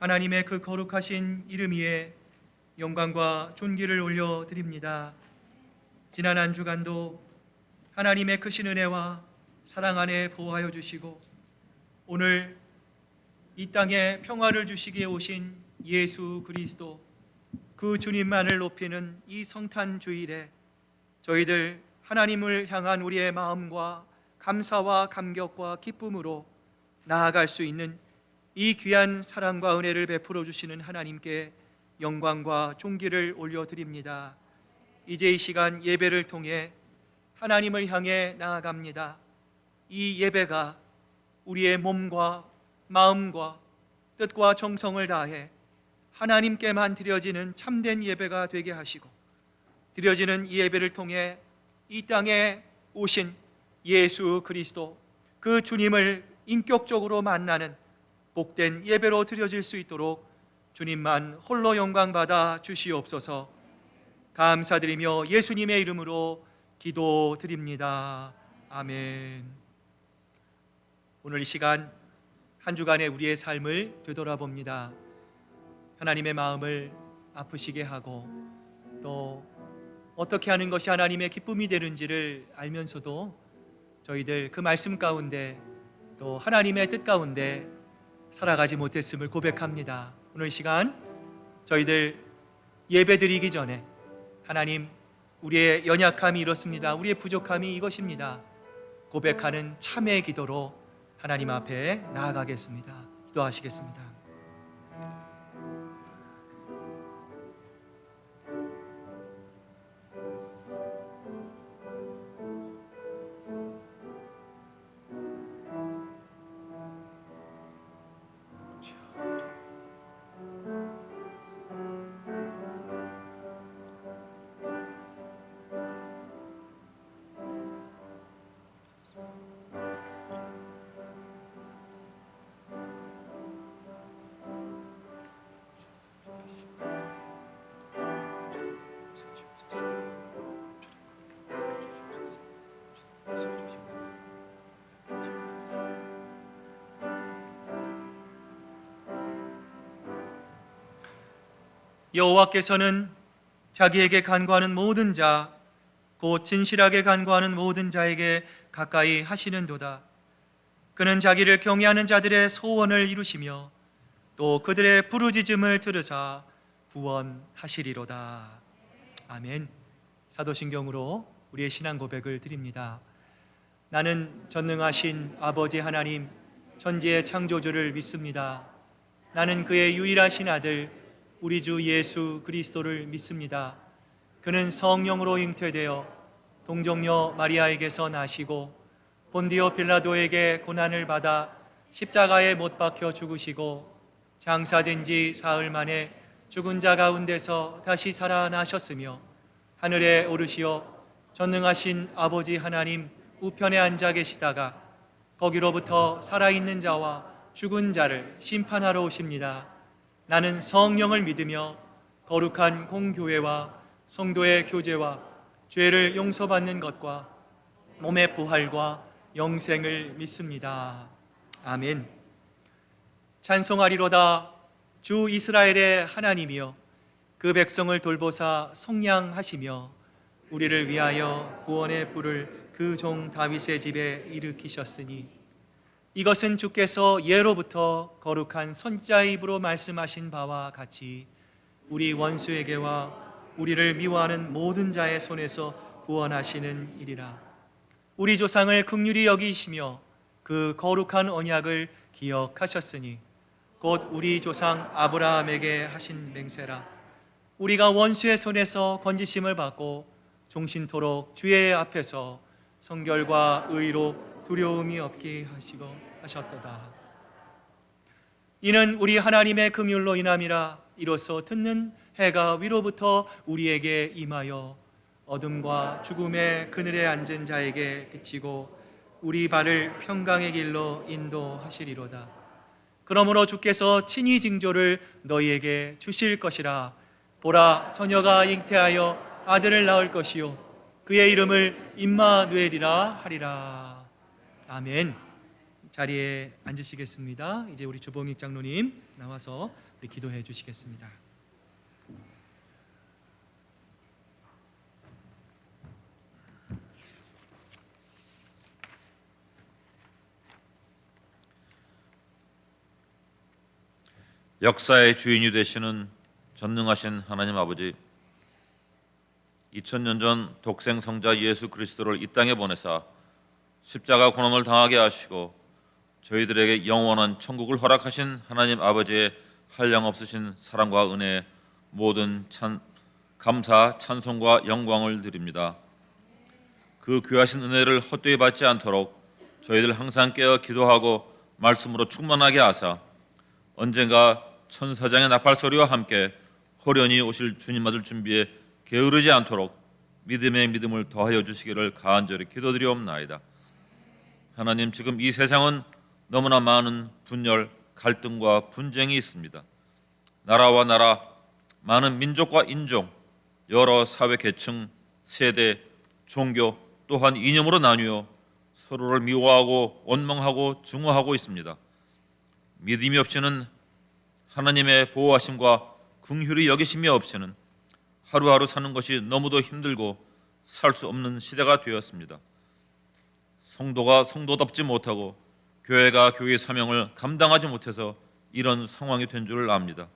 하나님의 그 거룩하신 이름 위에 영광과 존귀를 올려드립니다. 지난 한 주간도 하나님의 크신 은혜와 사랑 안에 보호하여 주시고 오늘 이 땅에 평화를 주시기에 오신 예수 그리스도 그 주님만을 높이는 이 성탄 주일에 저희들 하나님을 향한 우리의 마음과 감사와 감격과 기쁨으로 나아갈 수 있는 이 귀한 사랑과 은혜를 베풀어 주시는 하나님께 영광과 존귀를 올려드립니다. 이제 이 시간 예배를 통해 하나님을 향해 나아갑니다. 이 예배가 우리의 몸과 마음과 뜻과 정성을 다해 하나님께만 드려지는 참된 예배가 되게 하시고, 드려지는 이 예배를 통해 이 땅에 오신 예수 그리스도 그 주님을 인격적으로 만나는 복된 예배로 드려질 수 있도록 주님만 홀로 영광 받아 주시옵소서. 감사드리며 예수님의 이름으로 기도드립니다. 아멘. 오늘 이 시간 한 주간의 우리의 삶을 되돌아봅니다. 하나님의 마음을 아프시게 하고 또 어떻게 하는 것이 하나님의 기쁨이 되는지를 알면서도 저희들 그 말씀 가운데 또 하나님의 뜻 가운데 살아가지 못했음을 고백합니다. 오늘 이 시간 저희들 예배 드리기 전에 하나님, 우리의 연약함이 이렇습니다. 우리의 부족함이 이것입니다. 고백하는 참회의 기도로 하나님 앞에 나아가겠습니다. 기도하시겠습니다. 여호와께서는 자기에게 간구하는 모든 자, 곧 진실하게 간구하는 모든 자에게 가까이 하시는도다. 그는 자기를 경외하는 자들의 소원을 이루시며 또 그들의 부르짖음을 들으사 구원하시리로다. 아멘. 사도신경으로 우리의 신앙 고백을 드립니다. 나는 전능하신 아버지 하나님, 천지의 창조주를 믿습니다. 나는 그의 유일하신 아들 우리 주 예수 그리스도를 믿습니다. 그는 성령으로 잉태되어 동정녀 마리아에게서 나시고 본디오 빌라도에게 고난을 받아 십자가에 못 박혀 죽으시고 장사된 지 사흘 만에 죽은 자 가운데서 다시 살아나셨으며 하늘에 오르시어 전능하신 아버지 하나님 우편에 앉아 계시다가 거기로부터 살아있는 자와 죽은 자를 심판하러 오십니다. 나는 성령을 믿으며 거룩한 공교회와 성도의 교제와 죄를 용서받는 것과 몸의 부활과 영생을 믿습니다. 아멘. 찬송하리로다. 주 이스라엘의 하나님이여, 그 백성을 돌보사 속량하시며 우리를 위하여 구원의 뿔을 그 종 다윗의 집에 일으키셨으니 이것은 주께서 예로부터 거룩한 선지자의 입으로 말씀하신 바와 같이 우리 원수에게와 우리를 미워하는 모든 자의 손에서 구원하시는 일이라. 우리 조상을 긍휼히 여기시며 그 거룩한 언약을 기억하셨으니 곧 우리 조상 아브라함에게 하신 맹세라. 우리가 원수의 손에서 건지심을 받고 종신토록 주의 앞에서 성결과 의로 두려움이 없게 하셨도다. 이는 우리 하나님의 긍휼로 인함이라. 이로써 듣는 해가 위로부터 우리에게 임하여 어둠과 죽음의 그늘에 앉은 자에게 비치고 우리 발을 평강의 길로 인도하시리로다. 그러므로 주께서 친히 징조를 너희에게 주실 것이라. 보라, 처녀가 잉태하여 아들을 낳을 것이요 그의 이름을 임마누엘이라 하리라. 아멘. 자리에 앉으시겠습니다. 이제 우리 주봉익 장로님 나와서 우리 기도해 주시겠습니다. 역사의 주인이 되시는 전능하신 하나님 아버지, 2000년 전 독생 성자 예수 그리스도를 이 땅에 보내사 십자가 고난을 당하게 하시고 저희들에게 영원한 천국을 허락하신 하나님 아버지의 한량없으신 사랑과 은혜에 모든 감사, 찬송과 영광을 드립니다. 그 귀하신 은혜를 헛되이 받지 않도록 저희들 항상 깨어 기도하고 말씀으로 충만하게 하사 언젠가 천사장의 나팔소리와 함께 호련히 오실 주님 맞을 준비에 게으르지 않도록 믿음의 믿음을 더하여 주시기를 간절히 기도드리옵나이다. 하나님, 지금 이 세상은 너무나 많은 분열, 갈등과 분쟁이 있습니다. 나라와 나라, 많은 민족과 인종, 여러 사회 계층, 세대, 종교, 또한 이념으로 나뉘어 서로를 미워하고 원망하고 증오하고 있습니다. 믿음이 없이는, 하나님의 보호하심과 긍휼히 여기심이 없이는 하루하루 사는 것이 너무도 힘들고 살 수 없는 시대가 되었습니다. 성도가 성도답지 못하고 교회가 교회의 사명을 감당하지 못해서 이런 상황이 된 줄 압니다.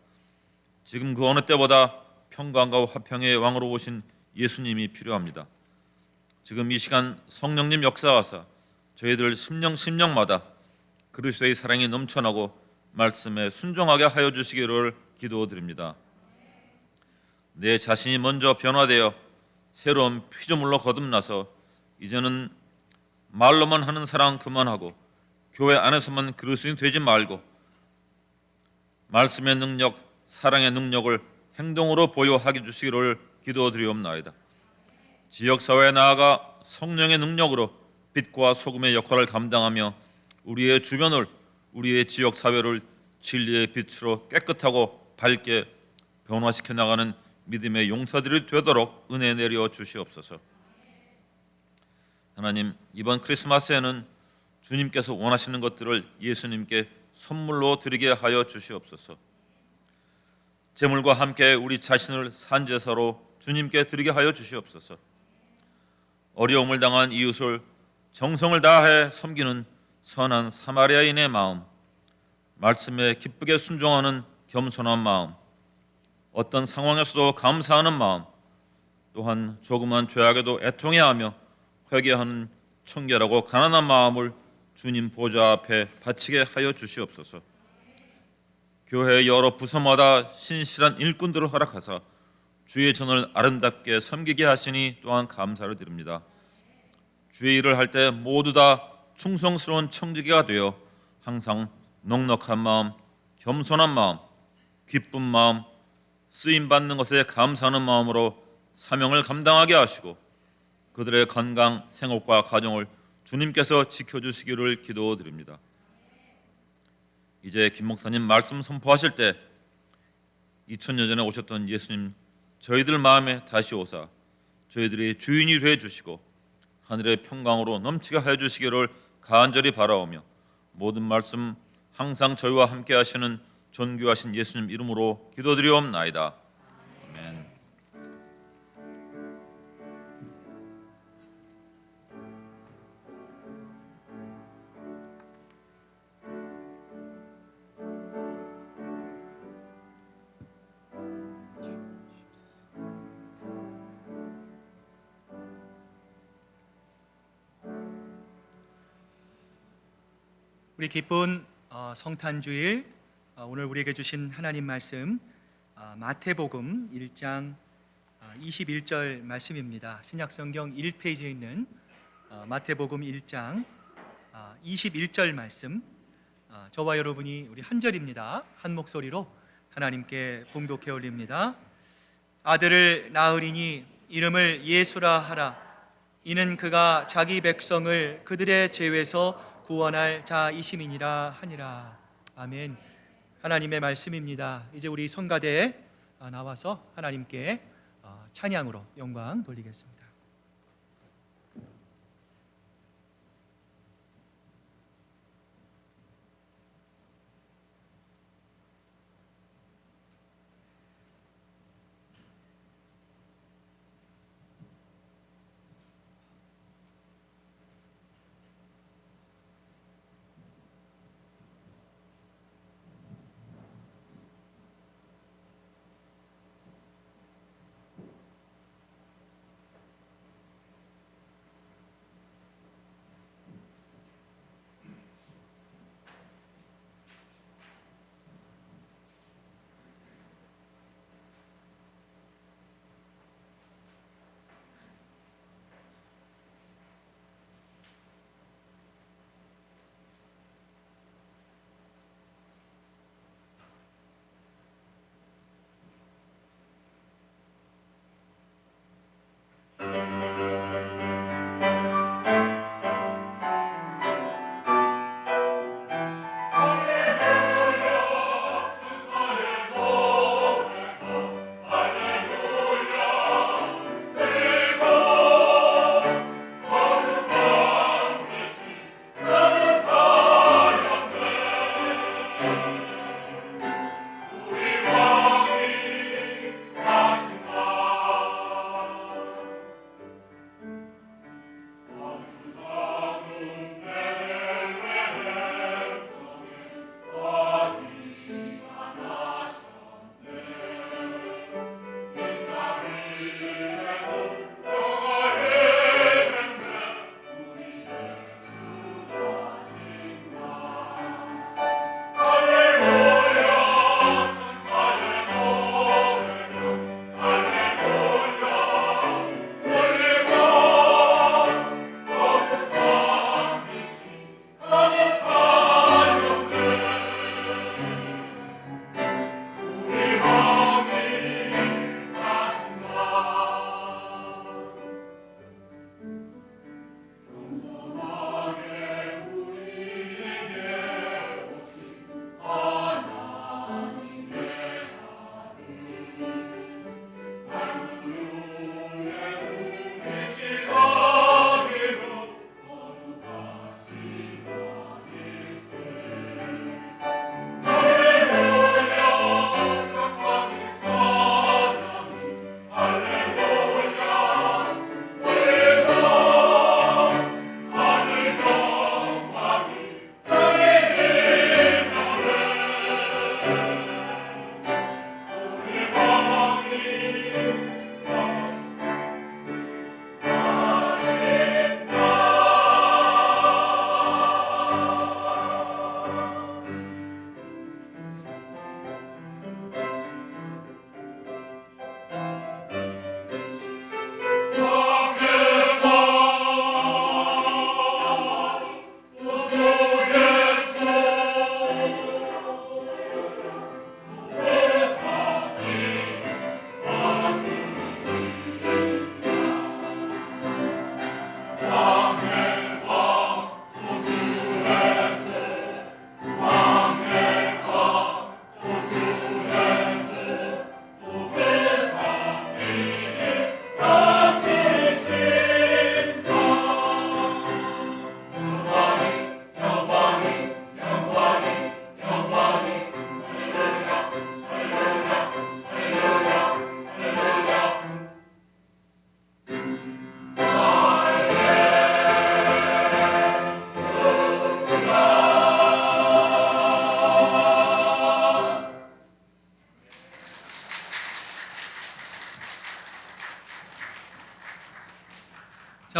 지금 그 어느 때보다 평강과 화평의 왕으로 오신 예수님이 필요합니다. 지금 이 시간 성령님 역사하사 저희들 심령마다 그리스도의 사랑이 넘쳐나고 말씀에 순종하게 하여 주시기를 기도드립니다. 내 자신이 먼저 변화되어 새로운 피조물로 거듭나서 이제는 말로만 하는 사랑 그만하고 교회 안에서만 그리스도인이 되지 말고 말씀의 능력, 사랑의 능력을 행동으로 보여하게 주시기를 기도드리옵나이다. 지역사회에 나아가 성령의 능력으로 빛과 소금의 역할을 감당하며 우리의 주변을, 우리의 지역사회를 진리의 빛으로 깨끗하고 밝게 변화시켜 나가는 믿음의 용사들이 되도록 은혜 내려 주시옵소서. 하나님, 이번 크리스마스에는 주님께서 원하시는 것들을 예수님께 선물로 드리게 하여 주시옵소서. 제물과 함께 우리 자신을 산제사로 주님께 드리게 하여 주시옵소서. 어려움을 당한 이웃을 정성을 다해 섬기는 선한 사마리아인의 마음, 말씀에 기쁘게 순종하는 겸손한 마음, 어떤 상황에서도 감사하는 마음, 또한 조그만 죄악에도 애통해하며 회개하는 청결하고 가난한 마음을 주님 보좌 앞에 바치게 하여 주시옵소서. 교회 여러 부서마다 신실한 일꾼들을 허락하사 주의 전을 아름답게 섬기게 하시니 또한 감사를 드립니다. 주의 일을 할 때 모두 다 충성스러운 청지기가 되어 항상 넉넉한 마음, 겸손한 마음, 기쁜 마음, 쓰임받는 것에 감사하는 마음으로 사명을 감당하게 하시고 그들의 건강, 생업과 가정을 주님께서 지켜주시기를 기도드립니다. 이제 김 목사님 말씀 선포하실 때 2000년 전에 오셨던 예수님 저희들 마음에 다시 오사 저희들의 주인이 되어 주시고 하늘의 평강으로 넘치게 하여 주시기를 간절히 바라오며 모든 말씀 항상 저희와 함께 하시는 존귀하신 예수님 이름으로 기도드리옵나이다. 아멘. 우리 기쁜 성탄주일, 오늘 우리에게 주신 하나님 말씀 마태복음 1장 21절 말씀입니다. 신약성경 1페이지에 있는 마태복음 1장 21절 말씀, 저와 여러분이 우리 한 절입니다. 한 목소리로 하나님께 봉독해 올립니다. 아들을 낳으리니 이름을 예수라 하라. 이는 그가 자기 백성을 그들의 죄에서 구원할 자이심이니라 하니라. 아멘. 하나님의 말씀입니다. 이제 우리 성가대에 나와서 하나님께 찬양으로 영광 돌리겠습니다.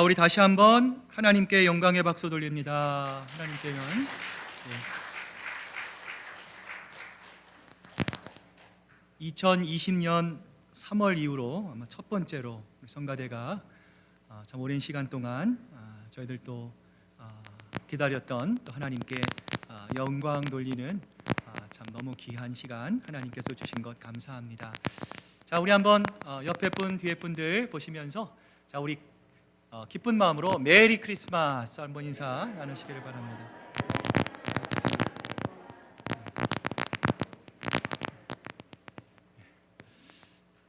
자, 우리 다시 한번 하나님께 영광의 박수 돌립니다. 하나님께는 2020년 3월 이후로 아마 첫 번째로 우리 성가대가 참 오랜 시간 동안 저희들 또 기다렸던 또 하나님께 영광 돌리는 참 너무 귀한 시간 하나님께서 주신 것 감사합니다. 자, 우리 한번 옆에 분 뒤에 분들 보시면서 자, 우리 기쁜 마음으로 메리 크리스마스 한번 인사 나누시기를 바랍니다.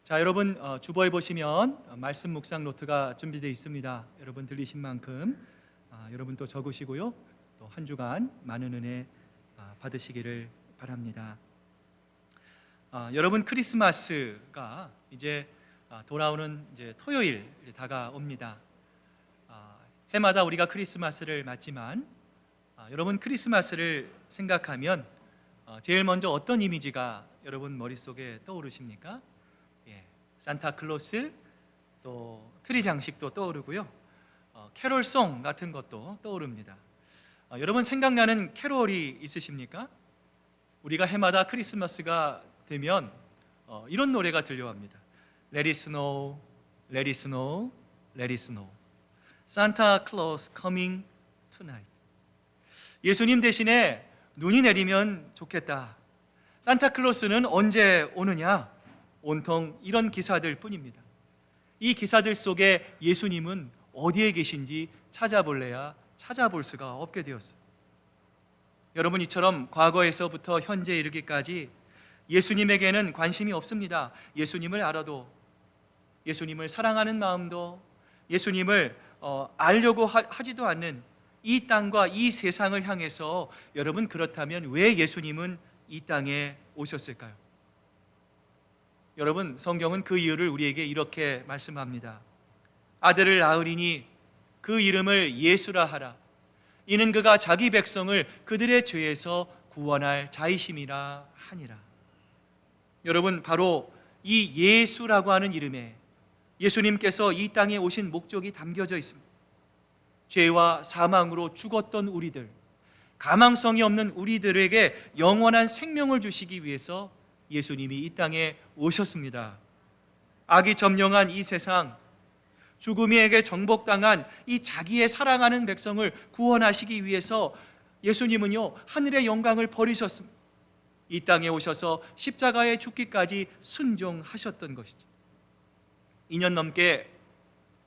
자, 여러분 주보에 보시면 말씀 묵상 노트가 준비되어 있습니다. 여러분 들리신 만큼 여러분 또 적으시고요. 또 한 주간 많은 은혜 받으시기를 바랍니다. 여러분 크리스마스가 이제 돌아오는 이제 토요일 다가옵니다. 해마다 우리가 크리스마스를 맞지만 여러분 크리스마스를 생각하면 제일 먼저 어떤 이미지가 여러분 머릿속에 떠오르십니까? 산타클로스, 또 트리 장식도 떠오르고요. 캐롤송 같은 것도 떠오릅니다. 여러분 생각나는 캐롤이 있으십니까? 우리가 해마다 크리스마스가 되면 이런 노래가 들려옵니다. Let it snow, let it snow, let it snow. Santa Claus coming tonight. 예수님 대신에 눈이 내리면 좋겠다. 산타클로스는 언제 오느냐? 온통 이런 기사들 뿐입니다. 이 기사들 속에 예수님은 어디에 계신지 찾아볼래야 찾아볼 수가 없게 되었어요. 여러분, 이처럼 과거에서부터 현재 이르기까지 예수님에게는 관심이 없습니다. 예수님을 알아도, 예수님을 사랑하는 마음도, 예수님을 알려고 하지도 않는 이 땅과 이 세상을 향해서 여러분, 그렇다면 왜 예수님은 이 땅에 오셨을까요? 여러분, 성경은 그 이유를 우리에게 이렇게 말씀합니다. 아들을 낳으리니 그 이름을 예수라 하라. 이는 그가 자기 백성을 그들의 죄에서 구원할 자이심이라 하니라. 여러분, 바로 이 예수라고 하는 이름에 예수님께서 이 땅에 오신 목적이 담겨져 있습니다. 죄와 사망으로 죽었던 우리들, 가망성이 없는 우리들에게 영원한 생명을 주시기 위해서 예수님이 이 땅에 오셨습니다. 악이 점령한 이 세상, 죽음에게 정복당한 이 자기의 사랑하는 백성을 구원하시기 위해서 예수님은요, 하늘의 영광을 버리셨습니다. 이 땅에 오셔서 십자가에 죽기까지 순종하셨던 것이죠. 2년 넘게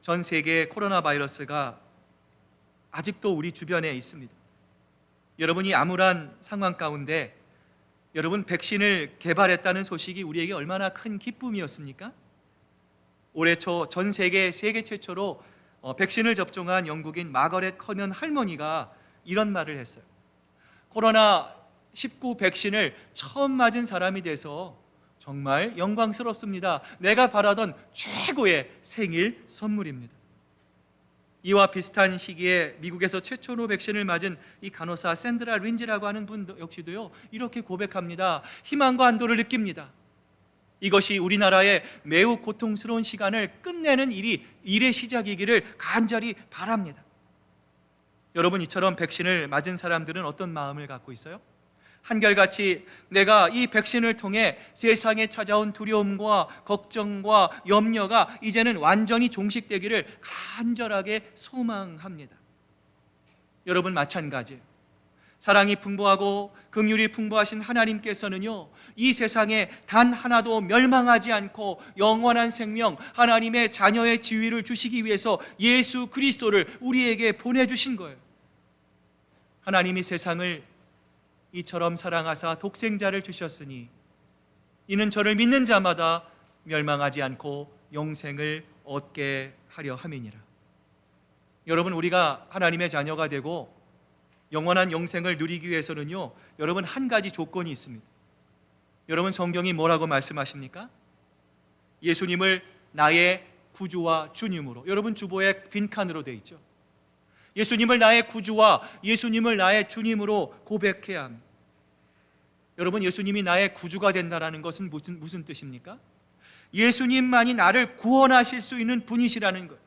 전 세계 코로나 바이러스가 아직도 우리 주변에 있습니다. 여러분이 암울한 상황 가운데 여러분 백신을 개발했다는 소식이 우리에게 얼마나 큰 기쁨이었습니까? 올해 초 전 세계 최초로 백신을 접종한 영국인 마거렛 커넌 할머니가 이런 말을 했어요. 코로나19 백신을 처음 맞은 사람이 돼서 정말 영광스럽습니다. 내가 바라던 최고의 생일 선물입니다. 이와 비슷한 시기에 미국에서 최초로 백신을 맞은 이 간호사 샌드라 린지라고 하는 분 역시도요, 이렇게 고백합니다. 희망과 안도를 느낍니다. 이것이 우리나라의 매우 고통스러운 시간을 끝내는 일의 시작이기를 간절히 바랍니다. 여러분, 이처럼 백신을 맞은 사람들은 어떤 마음을 갖고 있어요? 한결같이 내가 이 백신을 통해 세상에 찾아온 두려움과 걱정과 염려가 이제는 완전히 종식되기를 간절하게 소망합니다. 여러분, 마찬가지예요. 사랑이 풍부하고 긍휼이 풍부하신 하나님께서는요, 이 세상에 단 하나도 멸망하지 않고 영원한 생명, 하나님의 자녀의 지위를 주시기 위해서 예수 그리스도를 우리에게 보내주신 거예요. 하나님이 세상을 이처럼 사랑하사 독생자를 주셨으니 이는 저를 믿는 자마다 멸망하지 않고 영생을 얻게 하려 함이니라. 여러분, 우리가 하나님의 자녀가 되고 영원한 영생을 누리기 위해서는요, 여러분 한 가지 조건이 있습니다. 여러분, 성경이 뭐라고 말씀하십니까? 예수님을 나의 구주와 주님으로, 여러분 주보에 빈칸으로 되어 있죠. 예수님을 나의 구주와 예수님을 나의 주님으로 고백해야 합니다. 여러분, 예수님이 나의 구주가 된다는 것은 무슨 뜻입니까? 예수님만이 나를 구원하실 수 있는 분이시라는 것.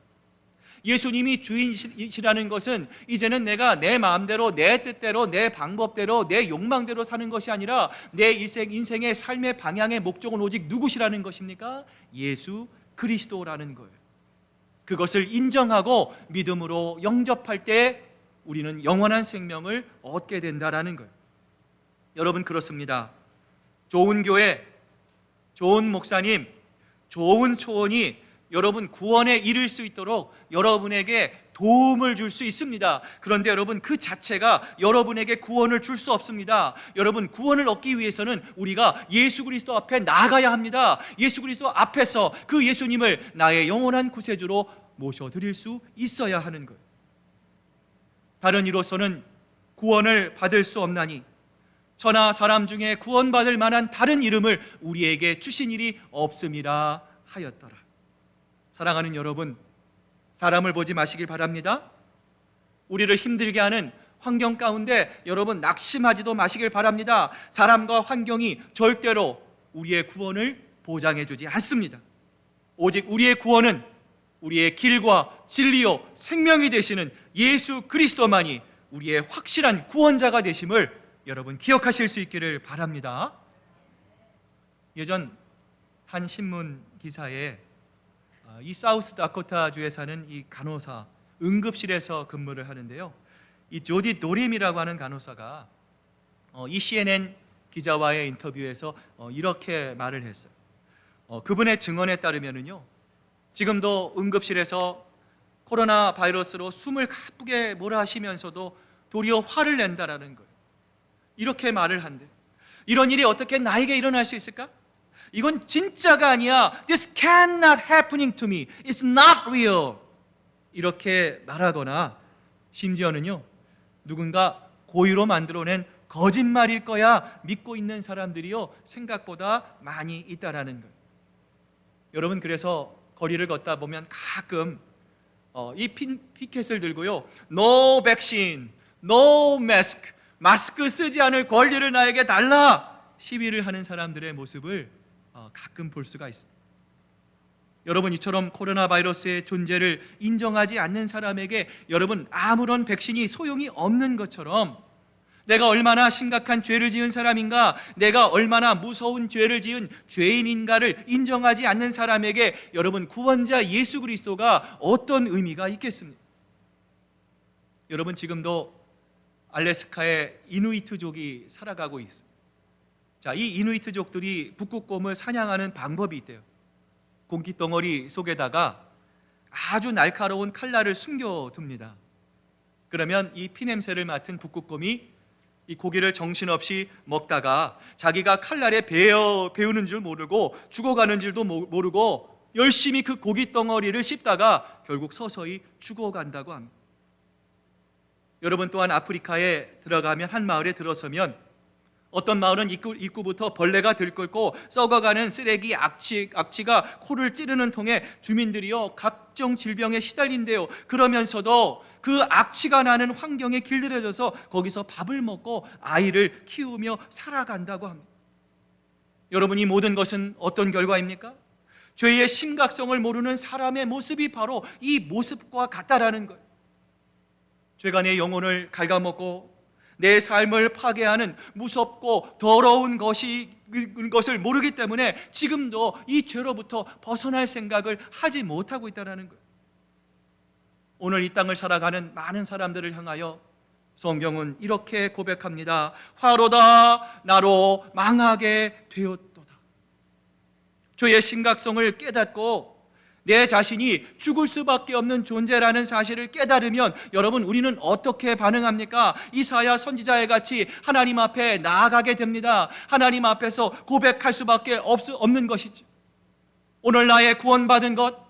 예수님이 주인이시라는 것은 이제는 내가 내 마음대로, 내 뜻대로, 내 방법대로, 내 욕망대로 사는 것이 아니라 내 인생의 삶의 방향의 목적은 오직 누구시라는 것입니까? 예수 그리스도라는 거예요. 그것을 인정하고 믿음으로 영접할 때 우리는 영원한 생명을 얻게 된다라는 거예요. 여러분, 그렇습니다. 좋은 교회, 좋은 목사님, 좋은 초원이 여러분 구원에 이를 수 있도록 여러분에게 도움을 줄 수 있습니다. 그런데 여러분, 그 자체가 여러분에게 구원을 줄 수 없습니다. 여러분, 구원을 얻기 위해서는 우리가 예수 그리스도 앞에 나아가야 합니다. 예수 그리스도 앞에서 그 예수님을 나의 영원한 구세주로 모셔드릴 수 있어야 하는 거예요. 다른 이로서는 구원을 받을 수 없나니 천하 사람 중에 구원받을 만한 다른 이름을 우리에게 주신 일이 없음이라 하였더라. 사랑하는 여러분, 사람을 보지 마시길 바랍니다. 우리를 힘들게 하는 환경 가운데 여러분 낙심하지도 마시길 바랍니다. 사람과 환경이 절대로 우리의 구원을 보장해 주지 않습니다. 오직 우리의 구원은 우리의 길과 진리요 생명이 되시는 예수 그리스도만이 우리의 확실한 구원자가 되심을 여러분 기억하실 수 있기를 바랍니다. 예전 한 신문 기사에 이 사우스 다코타주에 사는 이 간호사, 응급실에서 근무를 하는데요, 이 조디 도림이라고 하는 간호사가 이 CNN 기자와의 인터뷰에서 이렇게 말을 했어요. 그분의 증언에 따르면요, 지금도 응급실에서 코로나 바이러스로 숨을 가쁘게 몰아쉬면서도 도리어 화를 낸다라는 거예요. 이렇게 말을 한대. 이런 일이 어떻게 나에게 일어날 수 있을까? 이건 진짜가 아니야. This cannot happening to me. It's not real. 이렇게 말하거나 심지어는요, 누군가 고의로 만들어낸 거짓말일 거야 믿고 있는 사람들이요 생각보다 많이 있다라는 거예요. 여러분, 그래서 거리를 걷다 보면 가끔 이 피켓을 들고요, No vaccine, No mask, 마스크 쓰지 않을 권리를 나에게 달라 시위를 하는 사람들의 모습을 가끔 볼 수가 있습니다. 여러분, 이처럼 코로나 바이러스의 존재를 인정하지 않는 사람에게 여러분 아무런 백신이 소용이 없는 것처럼 내가 얼마나 심각한 죄를 지은 사람인가, 내가 얼마나 무서운 죄를 지은 죄인인가를 인정하지 않는 사람에게 여러분 구원자 예수 그리스도가 어떤 의미가 있겠습니까? 여러분, 지금도 알래스카의 이누이트족이 살아가고 있습니다. 자, 이 이누이트족들이 북극곰을 사냥하는 방법이 있대요. 공기덩어리 속에다가 아주 날카로운 칼날을 숨겨둡니다. 그러면 이 피냄새를 맡은 북극곰이 이 고기를 정신없이 먹다가 자기가 칼날에 베우는 줄 모르고 죽어가는 줄도 모르고 열심히 그 고기 덩어리를 씹다가 결국 서서히 죽어간다고 합니다. 여러분, 또한 아프리카에 들어가면, 한 마을에 들어서면 어떤 마을은 입구부터 벌레가 들끓고 썩어가는 쓰레기 악취가 코를 찌르는 통에 주민들이요 각종 질병에 시달린대요. 그러면서도 그 악취가 나는 환경에 길들여져서 거기서 밥을 먹고 아이를 키우며 살아간다고 합니다. 여러분, 이 모든 것은 어떤 결과입니까? 죄의 심각성을 모르는 사람의 모습이 바로 이 모습과 같다라는 거예요. 죄가 내 영혼을 갉아먹고 내 삶을 파괴하는 무섭고 더러운 것을 모르기 때문에 지금도 이 죄로부터 벗어날 생각을 하지 못하고 있다는 거예요. 오늘 이 땅을 살아가는 많은 사람들을 향하여 성경은 이렇게 고백합니다. 화로다 나로 망하게 되었도다. 죄의 심각성을 깨닫고 내 자신이 죽을 수밖에 없는 존재라는 사실을 깨달으면 여러분, 우리는 어떻게 반응합니까? 이사야 선지자의 같이 하나님 앞에 나아가게 됩니다. 하나님 앞에서 고백할 수밖에 없는 것이죠. 오늘 나의 구원받은 것,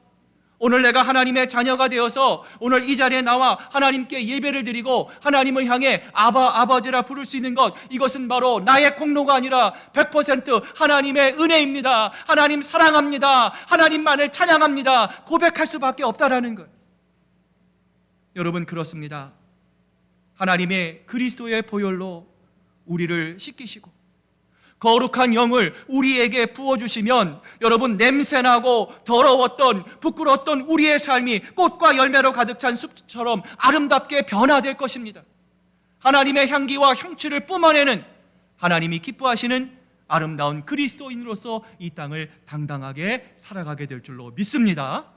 오늘 내가 하나님의 자녀가 되어서 오늘 이 자리에 나와 하나님께 예배를 드리고 하나님을 향해 아버지라 부를 수 있는 것, 이것은 바로 나의 공로가 아니라 100% 하나님의 은혜입니다. 하나님 사랑합니다. 하나님만을 찬양합니다. 고백할 수밖에 없다라는 것. 여러분, 그렇습니다. 하나님의 그리스도의 보혈로 우리를 씻기시고 거룩한 영을 우리에게 부어주시면 여러분, 냄새나고 더러웠던, 부끄러웠던 우리의 삶이 꽃과 열매로 가득 찬 숲처럼 아름답게 변화될 것입니다. 하나님의 향기와 향취를 뿜어내는, 하나님이 기뻐하시는 아름다운 그리스도인으로서 이 땅을 당당하게 살아가게 될 줄로 믿습니다.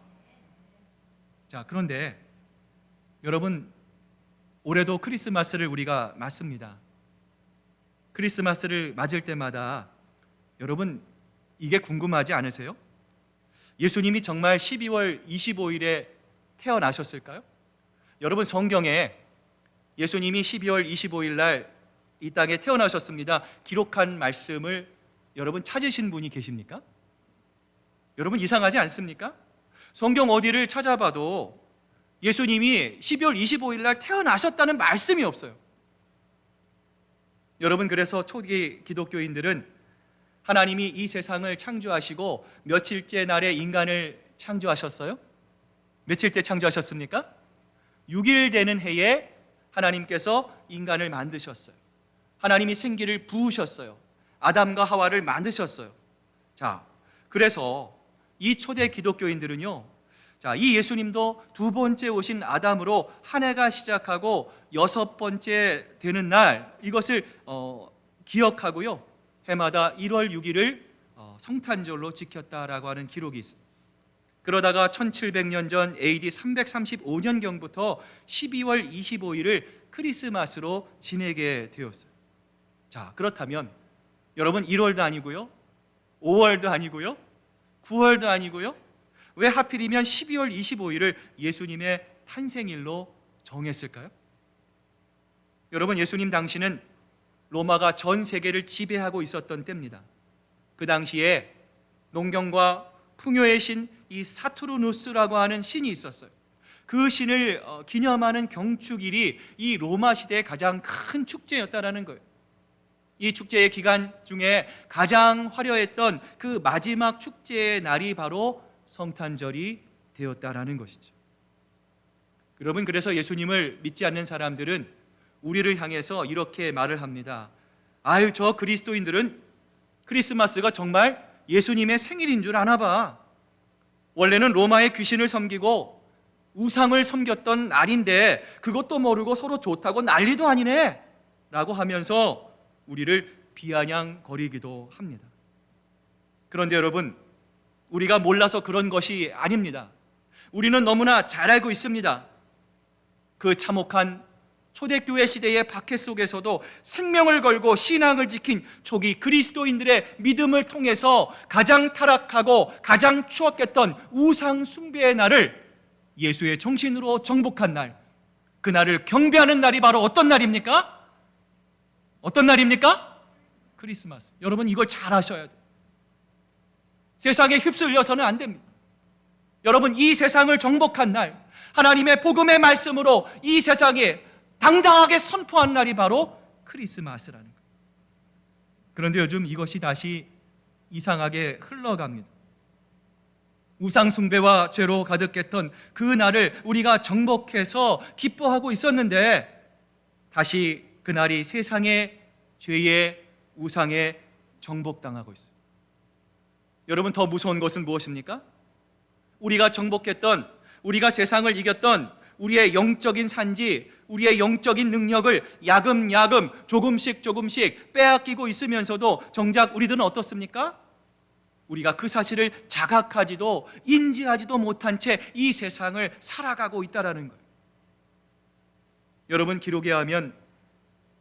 자, 그런데 여러분, 올해도 크리스마스를 우리가 맞습니다. 크리스마스를 맞을 때마다 여러분, 이게 궁금하지 않으세요? 예수님이 정말 12월 25일에 태어나셨을까요? 여러분, 성경에 예수님이 12월 25일 날 이 땅에 태어나셨습니다 기록한 말씀을 여러분 찾으신 분이 계십니까? 여러분, 이상하지 않습니까? 성경 어디를 찾아봐도 예수님이 12월 25일 날 태어나셨다는 말씀이 없어요. 여러분, 그래서 초기 기독교인들은 하나님이 이 세상을 창조하시고 며칠째 날에 인간을 창조하셨어요? 며칠째 창조하셨습니까? 6일 되는 해에 하나님께서 인간을 만드셨어요. 하나님이 생기를 부으셨어요. 아담과 하와를 만드셨어요. 자, 그래서 이 초대 기독교인들은요, 자, 이 예수님도 두 번째 오신 아담으로 한 해가 시작하고 여섯 번째 되는 날, 이것을 기억하고요, 해마다 1월 6일을 성탄절로 지켰다라고 하는 기록이 있습니다. 그러다가 1700년 전 AD 335년경부터 12월 25일을 크리스마스로 지내게 되었어요. 자, 그렇다면 여러분, 1월도 아니고요, 5월도 아니고요, 9월도 아니고요, 왜 하필이면 12월 25일을 예수님의 탄생일로 정했을까요? 여러분, 예수님 당시는 로마가 전 세계를 지배하고 있었던 때입니다. 그 당시에 농경과 풍요의 신, 이 사투르누스라고 하는 신이 있었어요. 그 신을 기념하는 경축일이 이 로마 시대의 가장 큰 축제였다라는 거예요. 이 축제의 기간 중에 가장 화려했던 그 마지막 축제의 날이 바로 성탄절이 되었다라는 것이죠. 여러분, 그래서 예수님을 믿지 않는 사람들은 우리를 향해서 이렇게 말을 합니다. 아유, 저 그리스도인들은 크리스마스가 정말 예수님의 생일인 줄 아나 봐. 원래는 로마의 귀신을 섬기고 우상을 섬겼던 날인데 그것도 모르고 서로 좋다고 난리도 아니네 라고 하면서 우리를 비아냥거리기도 합니다. 그런데 여러분, 우리가 몰라서 그런 것이 아닙니다. 우리는 너무나 잘 알고 있습니다. 그 참혹한 초대교회 시대의 박해 속에서도 생명을 걸고 신앙을 지킨 초기 그리스도인들의 믿음을 통해서 가장 타락하고 가장 추악했던 우상 숭배의 날을 예수의 정신으로 정복한 날, 그 날을 경배하는 날이 바로 어떤 날입니까? 어떤 날입니까? 크리스마스. 여러분, 이걸 잘 아셔야 돼요. 세상에 휩쓸려서는 안 됩니다. 여러분, 이 세상을 정복한 날, 하나님의 복음의 말씀으로 이 세상에 당당하게 선포한 날이 바로 크리스마스라는 거예요. 그런데 요즘 이것이 다시 이상하게 흘러갑니다. 우상 숭배와 죄로 가득했던 그 날을 우리가 정복해서 기뻐하고 있었는데 다시 그 날이 세상의 죄의 우상에 정복당하고 있어요. 여러분, 더 무서운 것은 무엇입니까? 우리가 정복했던, 우리가 세상을 이겼던 우리의 영적인 산지, 우리의 영적인 능력을 야금야금 조금씩 빼앗기고 있으면서도 정작 우리들은 어떻습니까? 우리가 그 사실을 자각하지도 인지하지도 못한 채 이 세상을 살아가고 있다는 거예요. 여러분, 기록에 하면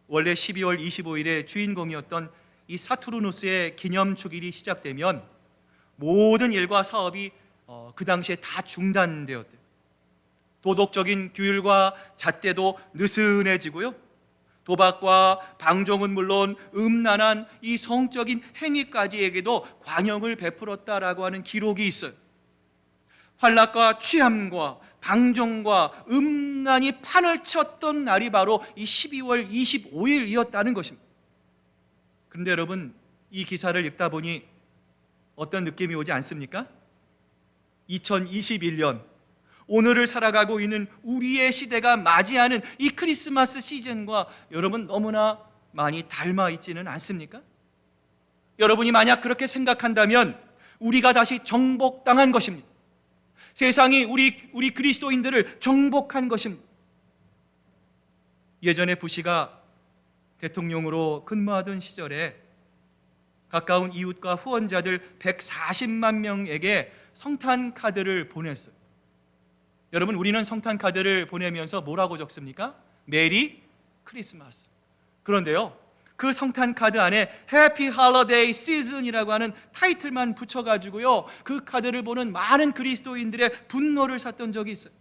원래 12월 25일에 주인공이었던 이 사투르누스의 기념축일이 시작되면 모든 일과 사업이 그 당시에 다 중단되었대요. 도덕적인 규율과 잣대도 느슨해지고요, 도박과 방종은 물론 음란한 이 성적인 행위까지에게도 관용을 베풀었다라고 하는 기록이 있어요. 환락과 취함과 방종과 음란이 판을 쳤던 날이 바로 이 12월 25일이었다는 것입니다. 그런데 여러분, 이 기사를 읽다 보니 어떤 느낌이 오지 않습니까? 2021년 오늘을 살아가고 있는 우리의 시대가 맞이하는 이 크리스마스 시즌과 여러분 너무나 많이 닮아 있지는 않습니까? 여러분이 만약 그렇게 생각한다면 우리가 다시 정복당한 것입니다. 세상이 우리 그리스도인들을 정복한 것입니다. 예전에 부시가 대통령으로 근무하던 시절에 가까운 이웃과 후원자들 140만 명에게 성탄 카드를 보냈어요. 여러분, 우리는 성탄 카드를 보내면서 뭐라고 적습니까? 메리 크리스마스. 그런데요, 그 성탄 카드 안에 해피 할러데이 시즌이라고 하는 타이틀만 붙여가지고요, 그 카드를 보는 많은 그리스도인들의 분노를 샀던 적이 있어요.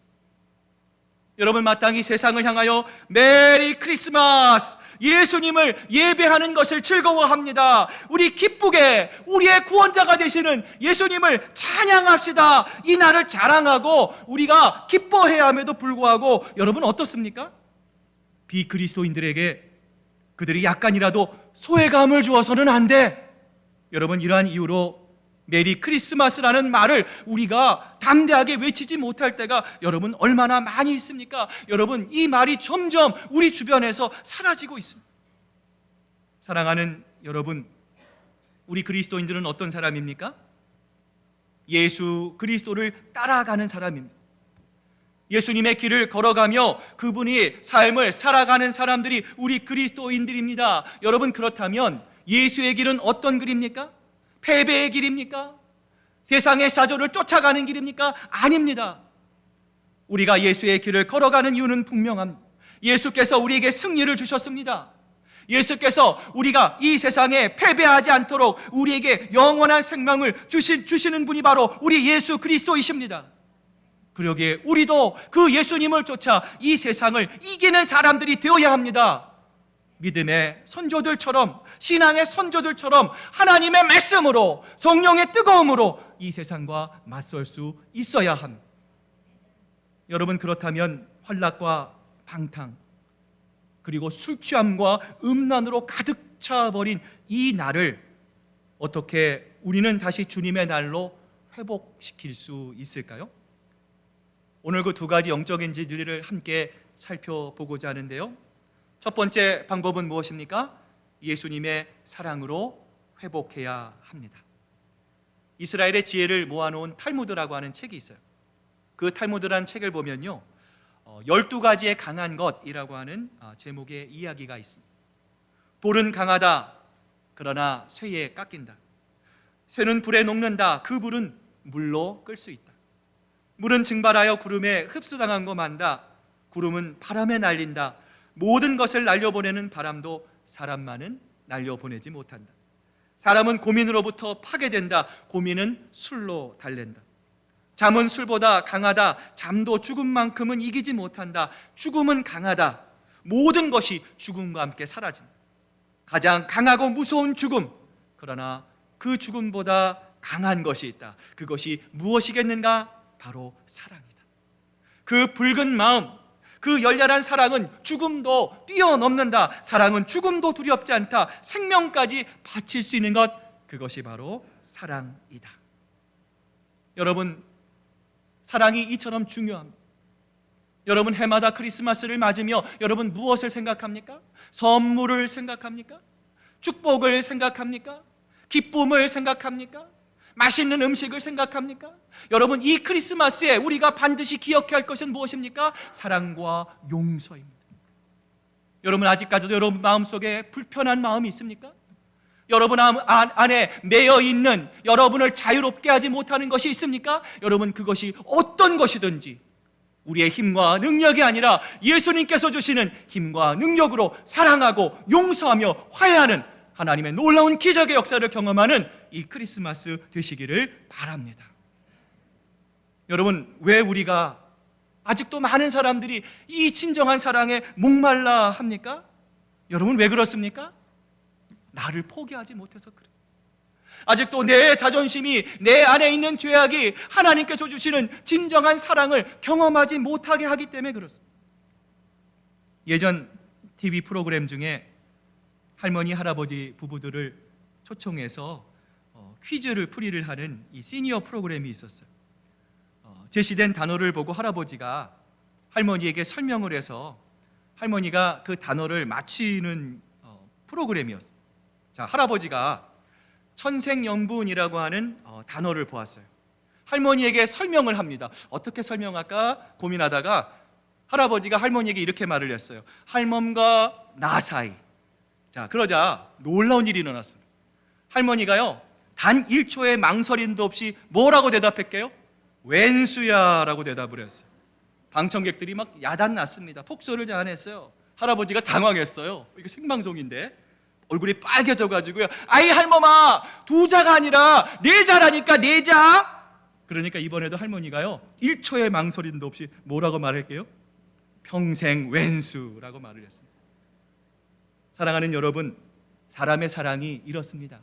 여러분, 마땅히 세상을 향하여 메리 크리스마스, 예수님을 예배하는 것을 즐거워합니다. 우리 기쁘게 우리의 구원자가 되시는 예수님을 찬양합시다. 이 날을 자랑하고 우리가 기뻐해야 함에도 불구하고 여러분 어떻습니까? 비그리스도인들에게 그들이 약간이라도 소외감을 주어서는 안 돼. 여러분, 이러한 이유로 메리 크리스마스라는 말을 우리가 담대하게 외치지 못할 때가 여러분 얼마나 많이 있습니까? 여러분, 이 말이 점점 우리 주변에서 사라지고 있습니다. 사랑하는 여러분, 우리 그리스도인들은 어떤 사람입니까? 예수 그리스도를 따라가는 사람입니다. 예수님의 길을 걸어가며 그분이 삶을 살아가는 사람들이 우리 그리스도인들입니다. 여러분, 그렇다면 예수의 길은 어떤 길입니까? 패배의 길입니까? 세상의 사조를 쫓아가는 길입니까? 아닙니다. 우리가 예수의 길을 걸어가는 이유는 분명합니다. 예수께서 우리에게 승리를 주셨습니다. 예수께서 우리가 이 세상에 패배하지 않도록 우리에게 영원한 생명을 주시는 분이 바로 우리 예수 그리스도이십니다. 그러기에 우리도 그 예수님을 쫓아 이 세상을 이기는 사람들이 되어야 합니다. 믿음의 선조들처럼, 신앙의 선조들처럼 하나님의 말씀으로, 성령의 뜨거움으로 이 세상과 맞설 수 있어야 합니다. 여러분, 그렇다면 환락과 방탕, 그리고 술 취함과 음란으로 가득 차버린 이 날을 어떻게 우리는 다시 주님의 날로 회복시킬 수 있을까요? 오늘 그 두 가지 영적인 진리를 함께 살펴보고자 하는데요, 첫 번째 방법은 무엇입니까? 예수님의 사랑으로 회복해야 합니다. 이스라엘의 지혜를 모아놓은 탈무드라고 하는 책이 있어요. 그 탈무드라는 책을 보면요, 12가지의 강한 것이라고 하는 제목의 이야기가 있습니다. 돌은 강하다, 그러나 쇠에 깎인다. 쇠는 불에 녹는다, 그 불은 물로 끌 수 있다. 물은 증발하여 구름에 흡수당한 것 만다. 구름은 바람에 날린다. 모든 것을 날려보내는 바람도 사람만은 날려보내지 못한다. 사람은 고민으로부터 파괴된다. 고민은 술로 달랜다. 잠은 술보다 강하다. 잠도 죽음만큼은 이기지 못한다. 죽음은 강하다. 모든 것이 죽음과 함께 사라진다. 가장 강하고 무서운 죽음, 그러나 그 죽음보다 강한 것이 있다. 그것이 무엇이겠는가? 바로 사랑이다. 그 붉은 마음, 그 열렬한 사랑은 죽음도 뛰어넘는다. 사랑은 죽음도 두렵지 않다. 생명까지 바칠 수 있는 것, 그것이 바로 사랑이다. 여러분, 사랑이 이처럼 중요합니다. 여러분, 해마다 크리스마스를 맞으며 여러분 무엇을 생각합니까? 선물을 생각합니까? 축복을 생각합니까? 기쁨을 생각합니까? 맛있는 음식을 생각합니까? 여러분, 이 크리스마스에 우리가 반드시 기억해야 할 것은 무엇입니까? 사랑과 용서입니다. 여러분, 아직까지도 여러분 마음속에 불편한 마음이 있습니까? 여러분 안에 매여있는, 여러분을 자유롭게 하지 못하는 것이 있습니까? 여러분, 그것이 어떤 것이든지 우리의 힘과 능력이 아니라 예수님께서 주시는 힘과 능력으로 사랑하고 용서하며 화해하는 하나님의 놀라운 기적의 역사를 경험하는 이 크리스마스 되시기를 바랍니다. 여러분, 왜 우리가 아직도 많은 사람들이 이 진정한 사랑에 목말라 합니까? 여러분, 왜 그렇습니까? 나를 포기하지 못해서 그래요. 아직도 내 자존심이, 내 안에 있는 죄악이 하나님께서 주시는 진정한 사랑을 경험하지 못하게 하기 때문에 그렇습니다. 예전 TV 프로그램 중에 할머니, 할아버지 부부들을 초청해서 퀴즈를 풀이를 하는 이 시니어 프로그램이 있었어요. 제시된 단어를 보고 할아버지가 할머니에게 설명을 해서 할머니가 그 단어를 맞히는 프로그램이었어요. 자, 할아버지가 천생연분이라고 하는 단어를 보았어요. 할머니에게 설명을 합니다. 어떻게 설명할까 고민하다가 할아버지가 할머니에게 이렇게 말을 했어요. 할멈과 나 사이. 자, 그러자 놀라운 일이 일어났습니다. 할머니가요, 단 1초의 망설임도 없이 뭐라고 대답했게요? 웬수야 라고 대답을 했어요. 방청객들이 막 야단났습니다. 폭소를 자아냈어요. 할아버지가 당황했어요. 이거 생방송인데 얼굴이 빨개져가지고요, 아이 할멈아, 2자가 아니라 4자라니까 4자. 그러니까 이번에도 할머니가요 1초의 망설임도 없이 뭐라고 말할게요? 평생 웬수라고 말을 했습니다. 사랑하는 여러분, 사람의 사랑이 이렇습니다.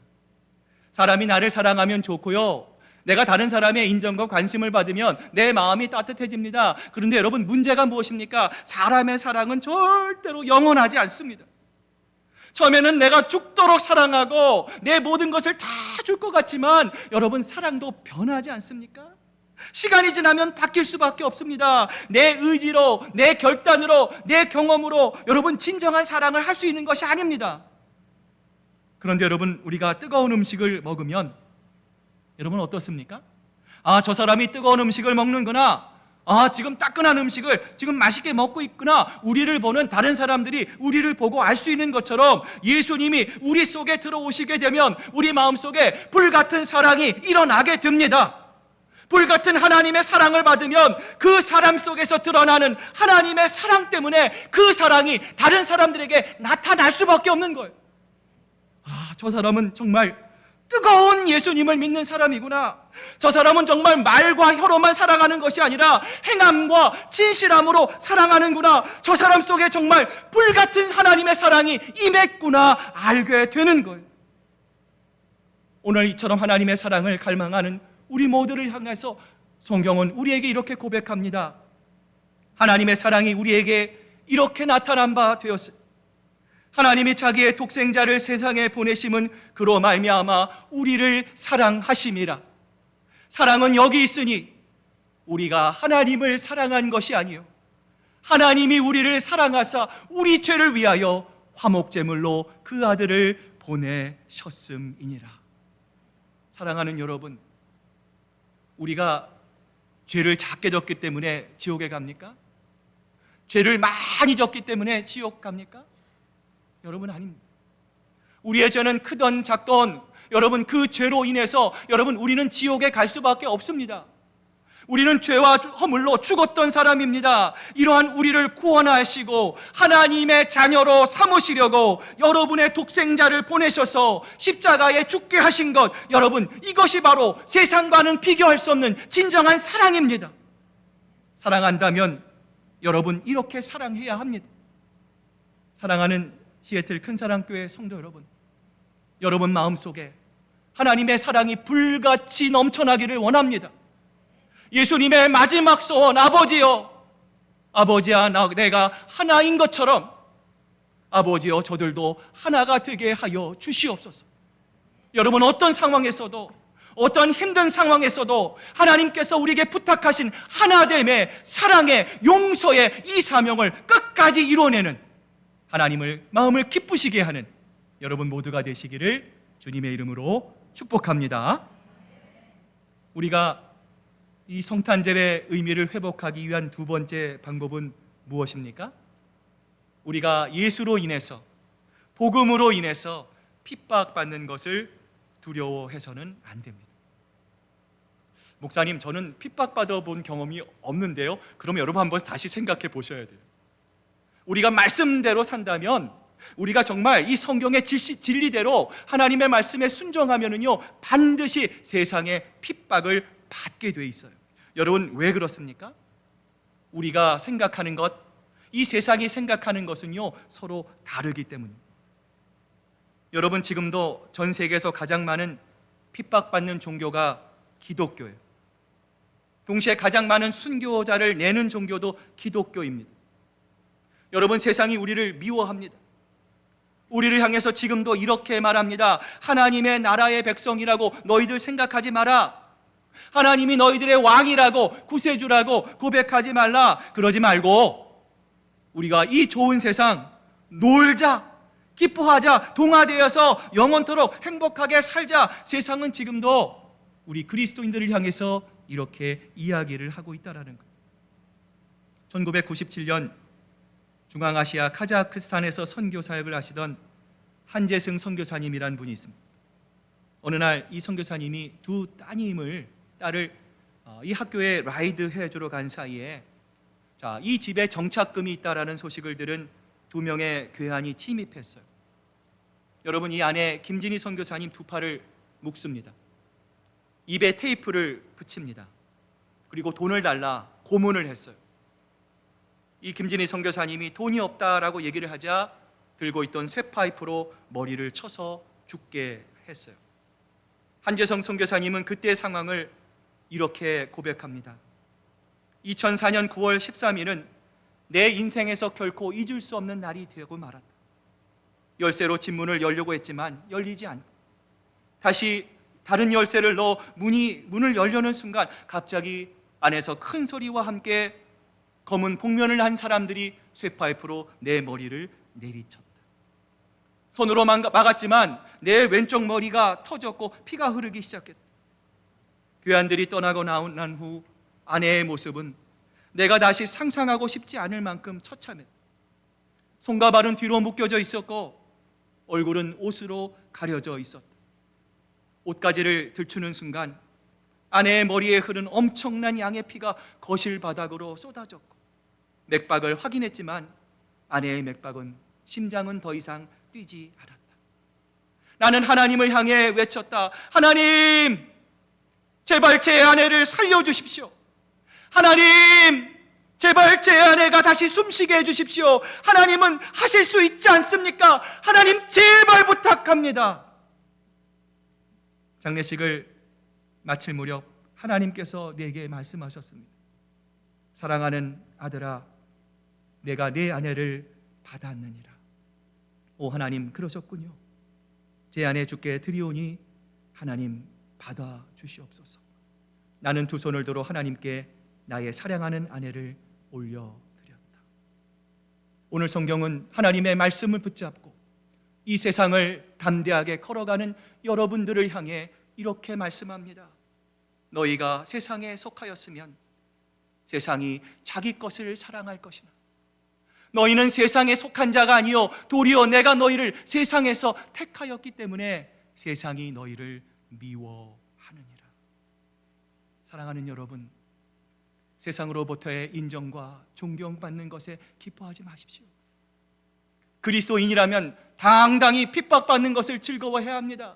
사람이 나를 사랑하면 좋고요, 내가 다른 사람의 인정과 관심을 받으면 내 마음이 따뜻해집니다. 그런데 여러분, 문제가 무엇입니까? 사람의 사랑은 절대로 영원하지 않습니다. 처음에는 내가 죽도록 사랑하고 내 모든 것을 다 줄 것 같지만 여러분, 사랑도 변하지 않습니까? 시간이 지나면 바뀔 수밖에 없습니다. 내 의지로, 내 결단으로, 내 경험으로 여러분 진정한 사랑을 할 수 있는 것이 아닙니다. 그런데 여러분, 우리가 뜨거운 음식을 먹으면 여러분 어떻습니까? 아, 저 사람이 뜨거운 음식을 먹는구나. 아, 지금 따끈한 음식을 지금 맛있게 먹고 있구나. 우리를 보는 다른 사람들이 우리를 보고 알 수 있는 것처럼 예수님이 우리 속에 들어오시게 되면 우리 마음속에 불같은 사랑이 일어나게 됩니다. 불같은 하나님의 사랑을 받으면 그 사람 속에서 드러나는 하나님의 사랑 때문에 그 사랑이 다른 사람들에게 나타날 수밖에 없는 거예요. 아, 저 사람은 정말 뜨거운 예수님을 믿는 사람이구나. 저 사람은 정말 말과 혀로만 사랑하는 것이 아니라 행함과 진실함으로 사랑하는구나. 저 사람 속에 정말 불같은 하나님의 사랑이 임했구나 알게 되는 거예요. 오늘 이처럼 하나님의 사랑을 갈망하는 우리 모두를 향해서 성경은 우리에게 이렇게 고백합니다. 하나님의 사랑이 우리에게 이렇게 나타난 바 되었습니다. 하나님이 자기의 독생자를 세상에 보내심은 그로 말미암아 우리를 사랑하심이라. 사랑은 여기 있으니 우리가 하나님을 사랑한 것이 아니요, 하나님이 우리를 사랑하사 우리 죄를 위하여 화목제물로 그 아들을 보내셨음이니라. 사랑하는 여러분, 우리가 죄를 작게 졌기 때문에 지옥에 갑니까? 죄를 많이 졌기 때문에 지옥 갑니까? 여러분, 아닙니다. 우리의 죄는 크던 작던 여러분, 그 죄로 인해서 여러분 우리는 지옥에 갈 수밖에 없습니다. 우리는 죄와 허물로 죽었던 사람입니다. 이러한 우리를 구원하시고 하나님의 자녀로 삼으시려고 여러분의 독생자를 보내셔서 십자가에 죽게 하신 것, 여러분, 이것이 바로 세상과는 비교할 수 없는 진정한 사랑입니다. 사랑한다면 여러분 이렇게 사랑해야 합니다. 사랑하는 시애틀 큰사랑교회 성도 여러분, 여러분 마음속에 하나님의 사랑이 불같이 넘쳐나기를 원합니다. 예수님의 마지막 소원, 아버지여, 아버지야, 내가 하나인 것처럼 아버지여, 저들도 하나가 되게 하여 주시옵소서. 여러분, 어떤 상황에서도, 어떤 힘든 상황에서도 하나님께서 우리에게 부탁하신 하나됨의 사랑의 용서의 이 사명을 끝까지 이뤄내는 하나님을 마음을 기쁘시게 하는 여러분 모두가 되시기를 주님의 이름으로 축복합니다. 우리가 이 성탄절의 의미를 회복하기 위한 두 번째 방법은 무엇입니까? 우리가 예수로 인해서, 복음으로 인해서 핍박받는 것을 두려워해서는 안 됩니다. 목사님, 저는 핍박받아 본 경험이 없는데요. 그러면 여러분 한번 다시 생각해 보셔야 돼요. 우리가 말씀대로 산다면, 우리가 정말 이 성경의 진리대로 하나님의 말씀에 순종하면은요, 반드시 세상의 핍박을 받게 돼 있어요. 여러분, 왜 그렇습니까? 우리가 생각하는 것, 이 세상이 생각하는 것은요, 서로 다르기 때문입니다. 여러분, 지금도 전 세계에서 가장 많은 핍박받는 종교가 기독교예요. 동시에 가장 많은 순교자를 내는 종교도 기독교입니다. 여러분, 세상이 우리를 미워합니다. 우리를 향해서 지금도 이렇게 말합니다. 하나님의 나라의 백성이라고 너희들 생각하지 마라. 하나님이 너희들의 왕이라고, 구세주라고 고백하지 말라. 그러지 말고 우리가 이 좋은 세상 놀자, 기뻐하자, 동화되어서 영원토록 행복하게 살자. 세상은 지금도 우리 그리스도인들을 향해서 이렇게 이야기를 하고 있다라는 거예요. 1997년 중앙아시아 카자흐스탄에서 선교 사역을 하시던 한재승 선교사님이라는 분이 있습니다. 어느 날 이 선교사님이 두 딸을 이 학교에 라이드 해주러 간 사이에 이 집에 정착금이 있다라는 소식을 들은 두 명의 괴한이 침입했어요. 여러분, 이 안에 김진희 선교사님 두 팔을 묶습니다. 입에 테이프를 붙입니다. 그리고 돈을 달라 고문을 했어요. 이 김진희 선교사님이 돈이 없다라고 얘기를 하자 들고 있던 쇠파이프로 머리를 쳐서 죽게 했어요. 한재성 선교사님은 그때의 상황을 이렇게 고백합니다. 2004년 9월 13일은 내 인생에서 결코 잊을 수 없는 날이 되고 말았다. 열쇠로 집문을 열려고 했지만 열리지 않고 다시 다른 열쇠를 넣어 문을 열려는 순간 갑자기 안에서 큰 소리와 함께 검은 복면을 한 사람들이 쇠파이프로 내 머리를 내리쳤다. 손으로 막았지만 내 왼쪽 머리가 터졌고 피가 흐르기 시작했다. 괴한들이 떠나고 난 후 아내의 모습은 내가 다시 상상하고 싶지 않을 만큼 처참했다. 손과 발은 뒤로 묶여져 있었고 얼굴은 옷으로 가려져 있었다. 옷가지를 들추는 순간 아내의 머리에 흐른 엄청난 양의 피가 거실 바닥으로 쏟아졌고 맥박을 확인했지만 아내의 맥박은 심장은 더 이상 뛰지 않았다. 나는 하나님을 향해 외쳤다. 하나님, 제발 제 아내를 살려주십시오. 하나님, 제발 제 아내가 다시 숨쉬게 해주십시오. 하나님은 하실 수 있지 않습니까? 하나님, 제발 부탁합니다. 장례식을 마칠 무렵 하나님께서 내게 말씀하셨습니다. 사랑하는 아들아, 내가 내 아내를 받았느니라. 오 하나님, 그러셨군요. 제 아내 주께 드리오니 하나님 받아 주시옵소서. 나는 두 손을 들어 하나님께 나의 사랑하는 아내를 올려드렸다. 오늘 성경은 하나님의 말씀을 붙잡고 이 세상을 담대하게 걸어가는 여러분들을 향해 이렇게 말씀합니다. 너희가 세상에 속하였으면 세상이 자기 것을 사랑할 것이나 너희는 세상에 속한 자가 아니요 도리어 내가 너희를 세상에서 택하였기 때문에 세상이 너희를 미워하느니라. 사랑하는 여러분, 세상으로부터의 인정과 존경받는 것에 기뻐하지 마십시오. 그리스도인이라면 당당히 핍박받는 것을 즐거워해야 합니다.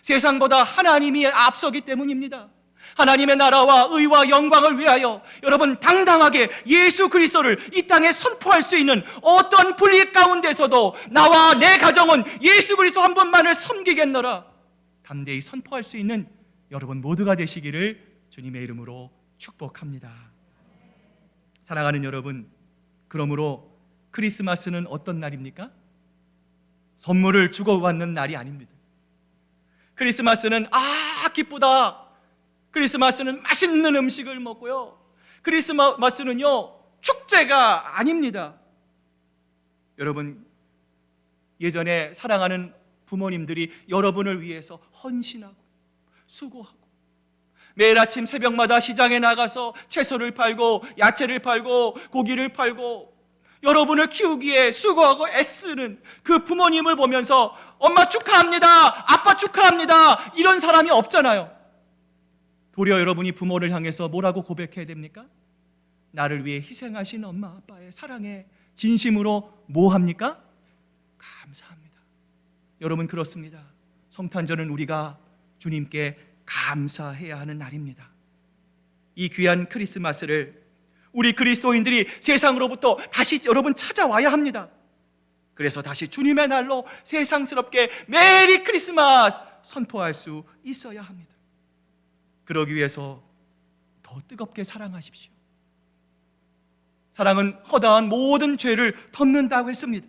세상보다 하나님이 앞서기 때문입니다. 하나님의 나라와 의와 영광을 위하여 여러분 당당하게 예수 그리스도를 이 땅에 선포할 수 있는 어떤 불리 가운데서도 나와 내 가정은 예수 그리스도 한 분만을 섬기겠노라 담대히 선포할 수 있는 여러분 모두가 되시기를 주님의 이름으로 축복합니다. 사랑하는 여러분, 그러므로 크리스마스는 어떤 날입니까? 선물을 주고받는 날이 아닙니다. 크리스마스는 기쁘다. 크리스마스는 맛있는 음식을 먹고요. 크리스마스는요 축제가 아닙니다. 여러분, 예전에 사랑하는 부모님들이 여러분을 위해서 헌신하고 수고하고 매일 아침 새벽마다 시장에 나가서 채소를 팔고 야채를 팔고 고기를 팔고 여러분을 키우기에 수고하고 애쓰는 그 부모님을 보면서 엄마 축하합니다, 아빠 축하합니다 이런 사람이 없잖아요. 도리어 여러분이 부모를 향해서 뭐라고 고백해야 됩니까? 나를 위해 희생하신 엄마 아빠의 사랑에 진심으로 뭐 합니까? 감사합니다. 여러분, 그렇습니다. 성탄절은 우리가 주님께 감사해야 하는 날입니다. 이 귀한 크리스마스를 우리 그리스도인들이 세상으로부터 다시 여러분 찾아와야 합니다. 그래서 다시 주님의 날로 세상스럽게 메리 크리스마스 선포할 수 있어야 합니다. 그러기 위해서 더 뜨겁게 사랑하십시오. 사랑은 허다한 모든 죄를 덮는다고 했습니다.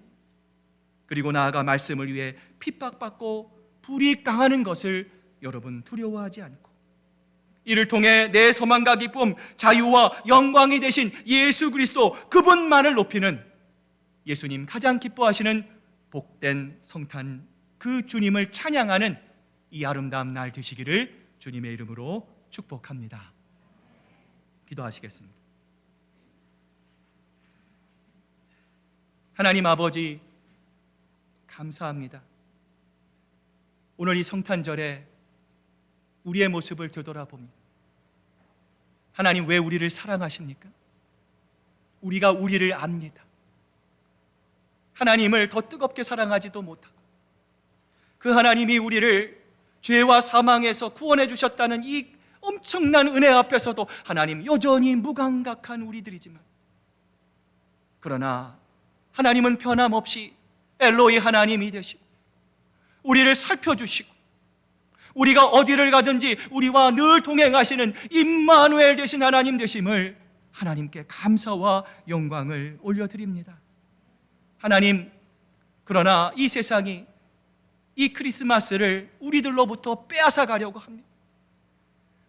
그리고 나아가 말씀을 위해 핍박받고 불이익당하는 것을 여러분 두려워하지 않고 이를 통해 내 소망과 기쁨, 자유와 영광이 되신 예수 그리스도 그분만을 높이는 예수님 가장 기뻐하시는 복된 성탄 그 주님을 찬양하는 이 아름다운 날 되시기를 주님의 이름으로 축복합니다. 기도하시겠습니다. 하나님 아버지, 감사합니다. 오늘 이 성탄절에 우리의 모습을 되돌아봅니다. 하나님, 왜 우리를 사랑하십니까? 우리가 우리를 압니다. 하나님을 더 뜨겁게 사랑하지도 못하고 그 하나님이 우리를 죄와 사망에서 구원해 주셨다는 이 엄청난 은혜 앞에서도 하나님 여전히 무감각한 우리들이지만, 그러나 하나님은 변함없이 엘로이 하나님이 되시고 우리를 살펴주시고 우리가 어디를 가든지 우리와 늘 동행하시는 임마누엘 되신 하나님 되심을 하나님께 감사와 영광을 올려드립니다. 하나님, 그러나 이 세상이 이 크리스마스를 우리들로부터 빼앗아 가려고 합니다.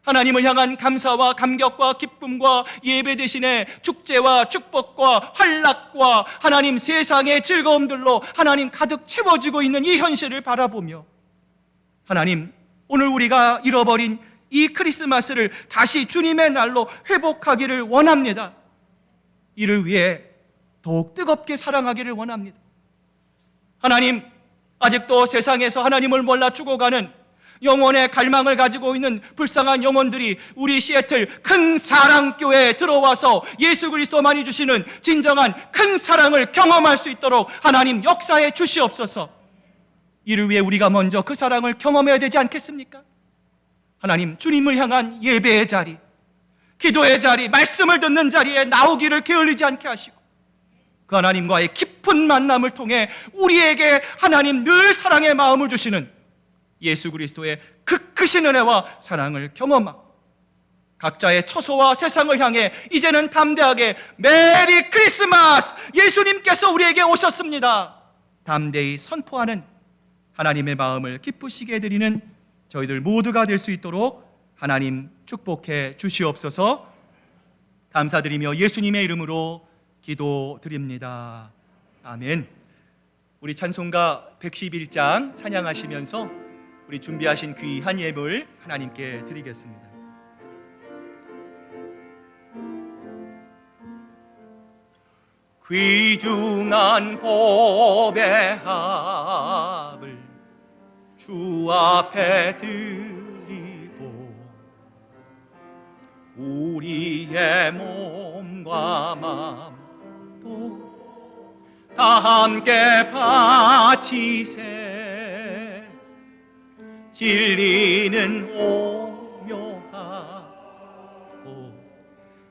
하나님을 향한 감사와 감격과 기쁨과 예배 대신에 축제와 축복과 환락과 하나님 세상의 즐거움들로 하나님 가득 채워지고 있는 이 현실을 바라보며, 하나님, 오늘 우리가 잃어버린 이 크리스마스를 다시 주님의 날로 회복하기를 원합니다. 이를 위해 더욱 뜨겁게 사랑하기를 원합니다. 하나님, 아직도 세상에서 하나님을 몰라 죽어가는 영혼의 갈망을 가지고 있는 불쌍한 영혼들이 우리 시애틀 큰 사랑교회에 들어와서 예수 그리스도만이 주시는 진정한 큰 사랑을 경험할 수 있도록 하나님 역사해 주시옵소서. 이를 위해 우리가 먼저 그 사랑을 경험해야 되지 않겠습니까? 하나님, 주님을 향한 예배의 자리, 기도의 자리, 말씀을 듣는 자리에 나오기를 게을리지 않게 하시고 그 하나님과의 깊은 만남을 통해 우리에게 하나님 늘 사랑의 마음을 주시는 예수 그리스도의 그 크신 은혜와 사랑을 경험하고 각자의 처소와 세상을 향해 이제는 담대하게 메리 크리스마스! 예수님께서 우리에게 오셨습니다! 담대히 선포하는 하나님의 마음을 기쁘시게 해드리는 저희들 모두가 될 수 있도록 하나님 축복해 주시옵소서. 감사드리며 예수님의 이름으로 기도드립니다. 아멘. 우리 찬송가 111장 찬양하시면서 우리 준비하신 귀한 예물 하나님께 드리겠습니다. 귀중한 법의 합을 주 앞에 드리고 우리의 몸과 마음도 다 함께 바치세. 진리는 오묘하고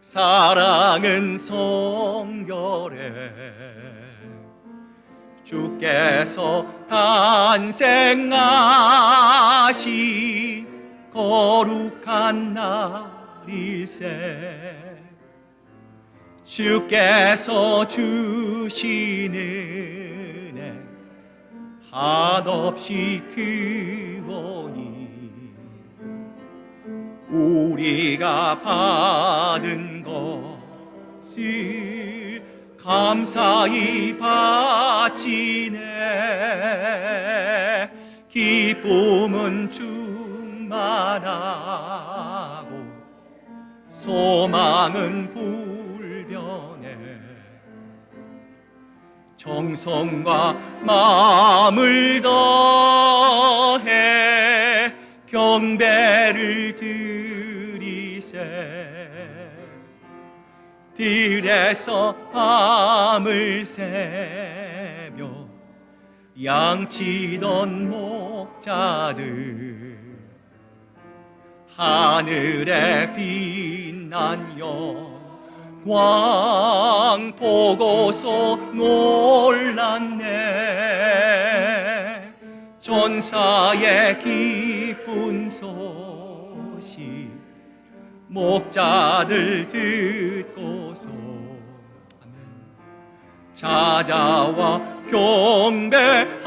사랑은 성결해. 주께서 탄생하신 거룩한 날일세. 주께서 주시는 은혜 한없이 크오니 우리가 받은 것을 감사히 바치네. 기쁨은 충만하고 소망은 불변해. 정성과 마음을 더해 경배를 드리세. 들에서 밤을 새며 양치던 목자들 하늘에 빛난 영광 보고서 놀랐네. 전사의 기쁜 소식 목자들 듣고서 찾아와 경배하며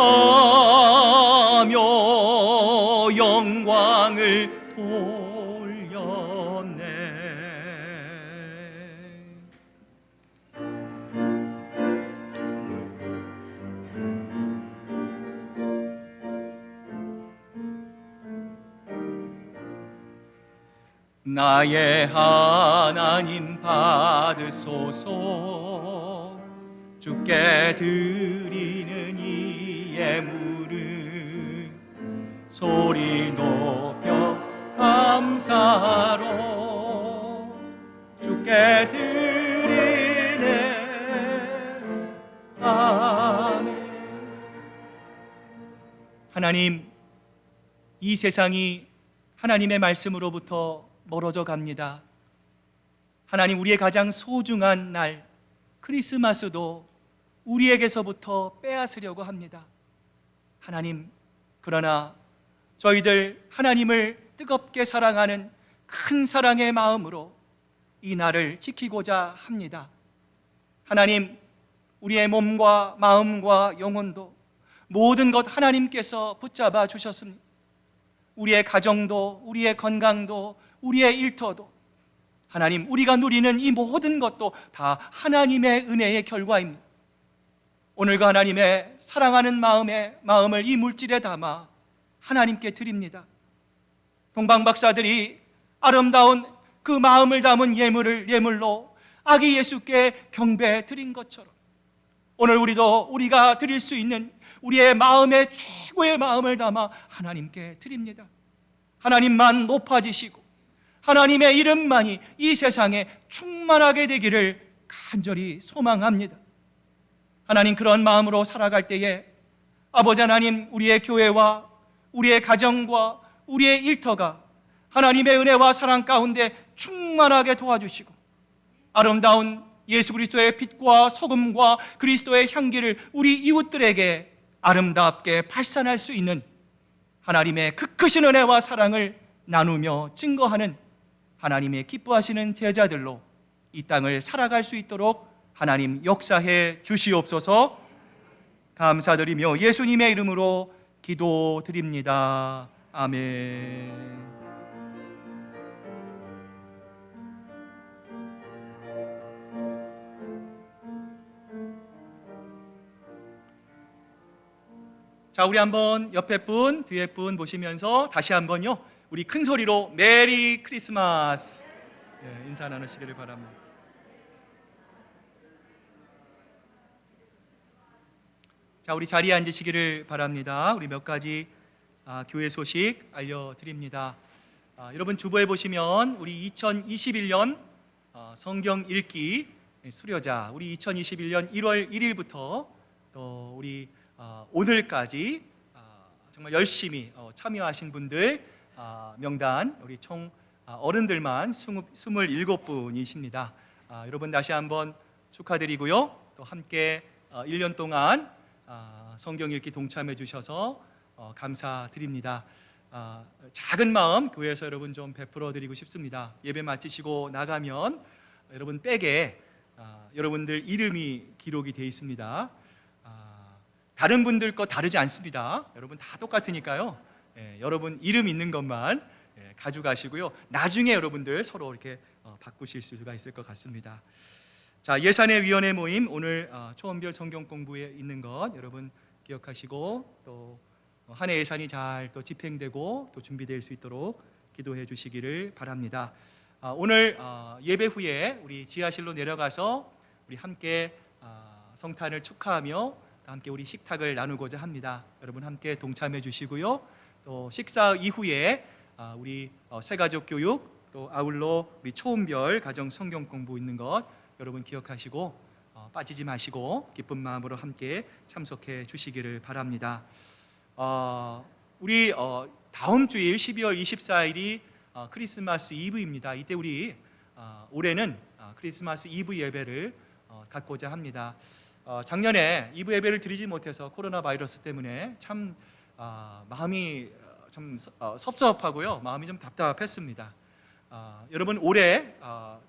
영광을 돌렸네. 나의 하나님 받으소서. 주께 드리는 이 예물을 소리 높여 감사로 주께 드리네. 아멘. 하나님, 이 세상이 하나님의 말씀으로부터 멀어져 갑니다. 하나님, 우리의 가장 소중한 날 크리스마스도 우리에게서부터 빼앗으려고 합니다. 하나님, 그러나 저희들 하나님을 뜨겁게 사랑하는 큰 사랑의 마음으로 이 날을 지키고자 합니다. 하나님, 우리의 몸과 마음과 영혼도 모든 것 하나님께서 붙잡아 주셨습니다. 우리의 가정도, 우리의 건강도, 우리의 일터도, 하나님, 우리가 누리는 이 모든 것도 다 하나님의 은혜의 결과입니다. 오늘과 하나님의 사랑하는 마음을 이 물질에 담아 하나님께 드립니다. 동방박사들이 아름다운 그 마음을 담은 예물로 아기 예수께 경배 드린 것처럼 오늘 우리가 드릴 수 있는 우리의 마음의 최고의 마음을 담아 하나님께 드립니다. 하나님만 높아지시고 하나님의 이름만이 이 세상에 충만하게 되기를 간절히 소망합니다. 하나님, 그런 마음으로 살아갈 때에 아버지 하나님, 우리의 교회와 우리의 가정과 우리의 일터가 하나님의 은혜와 사랑 가운데 충만하게 도와주시고 아름다운 예수 그리스도의 빛과 소금과 그리스도의 향기를 우리 이웃들에게 아름답게 발산할 수 있는 하나님의 그 크신 은혜와 사랑을 나누며 증거하는 하나님의 기뻐하시는 제자들로 이 땅을 살아갈 수 있도록 하나님 역사해 주시옵소서. 감사드리며 예수님의 이름으로 기도드립니다. 아멘. 자, 우리 한번 옆에 분, 뒤에 분 보시면서 다시 한번요, 우리 큰 소리로 메리 크리스마스 인사 나누시기를 바랍니다. 자, 우리 자리에 앉으시기를 바랍니다. 우리 몇 가지 교회 소식 알려드립니다. 여러분 주보에 보시면 우리 2021년 성경 읽기 수료자, 우리 2021년 1월 1일부터 또 우리 오늘까지 정말 열심히 참여하신 분들 명단, 우리 총 어른들만 27분이십니다. 여러분 다시 한번 축하드리고요. 또 함께 1년 동안 성경 읽기 동참해 주셔서 감사드립니다. 작은 마음 교회에서 여러분 좀 베풀어 드리고 싶습니다. 예배 마치시고 나가면 여러분 백에 여러분들 이름이 기록이 되어 있습니다. 다른 분들 거 다르지 않습니다. 여러분 다 똑같으니까요. 여러분 이름 있는 것만 가져가시고요. 나중에 여러분들 서로 이렇게 바꾸실 수가 있을 것 같습니다. 자, 예산의 위원회 모임 오늘 초원별 성경 공부에 있는 것 여러분 기억하시고 또 한 해 예산이 잘 또 집행되고 또 준비될 수 있도록 기도해 주시기를 바랍니다. 오늘 예배 후에 우리 지하실로 내려가서 우리 함께 성탄을 축하하며 함께 우리 식탁을 나누고자 합니다. 여러분 함께 동참해 주시고요. 또 식사 이후에 우리 새가족 교육 또 아울러 우리 초원별 가정 성경 공부 있는 것 여러분 기억하시고 빠지지 마시고 기쁜 마음으로 함께 참석해 주시기를 바랍니다. 우리 다음 주일 12월 24일이 크리스마스 이브입니다. 이때 우리 올해는 크리스마스 이브 예배를 갖고자 합니다. 작년에 이브 예배를 드리지 못해서 코로나 바이러스 때문에 참 마음이 좀 섭섭하고요, 마음이 좀 답답했습니다. 여러분 올해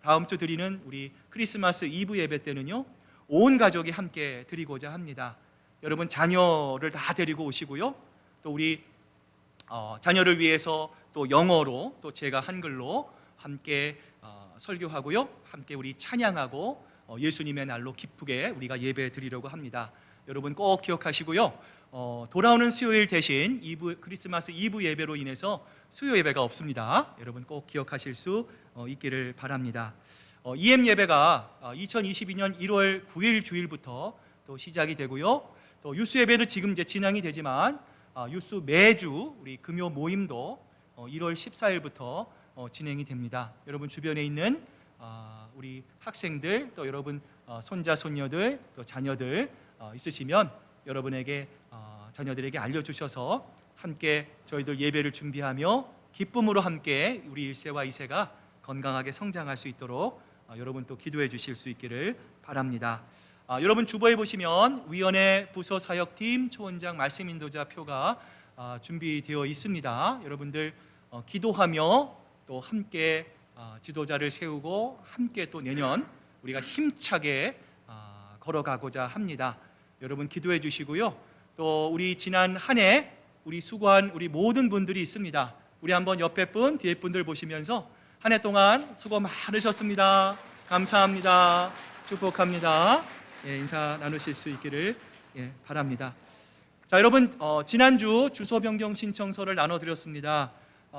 다음 주 드리는 우리 크리스마스 이브 예배 때는요, 온 가족이 함께 드리고자 합니다. 여러분 자녀를 다 데리고 오시고요, 또 우리 자녀를 위해서 또 영어로 또 제가 한글로 함께 설교하고요, 함께 우리 찬양하고 예수님의 날로 기쁘게 우리가 예배 드리려고 합니다. 여러분 꼭 기억하시고요. 돌아오는 수요일 대신 크리스마스 이브 예배로 인해서 수요 예배가 없습니다. 여러분 꼭 기억하실 수 있기를 바랍니다. EM 예배가 2022년 1월 9일 주일부터 또 시작이 되고요. 또 유스 예배도 지금 이제 진행이 되지만 유스 매주 우리 금요 모임도 1월 14일부터 진행이 됩니다. 여러분 주변에 있는 우리 학생들 또 여러분 손자 손녀들 또 자녀들 있으시면 여러분에게 자녀들에게 알려주셔서 함께 저희들 예배를 준비하며 기쁨으로 함께 우리 1세와 2세가 건강하게 성장할 수 있도록 여러분 또 기도해 주실 수 있기를 바랍니다. 여러분 주보에 보시면 위원회 부서 사역팀 초원장 말씀 인도자 표가 준비되어 있습니다. 여러분들 기도하며 또 함께 지도자를 세우고 함께 또 내년 우리가 힘차게 걸어가고자 합니다. 여러분 기도해 주시고요. 또 우리 지난 한 해 우리 수고한 우리 모든 분들이 있습니다. 우리 한번 옆에 분 뒤에 분들 보시면서 한 해 동안 수고 많으셨습니다. 감사합니다. 축복합니다. 인사 나누실 수 있기를 바랍니다. 자, 여러분 지난주 주소 변경 신청서를 나눠드렸습니다.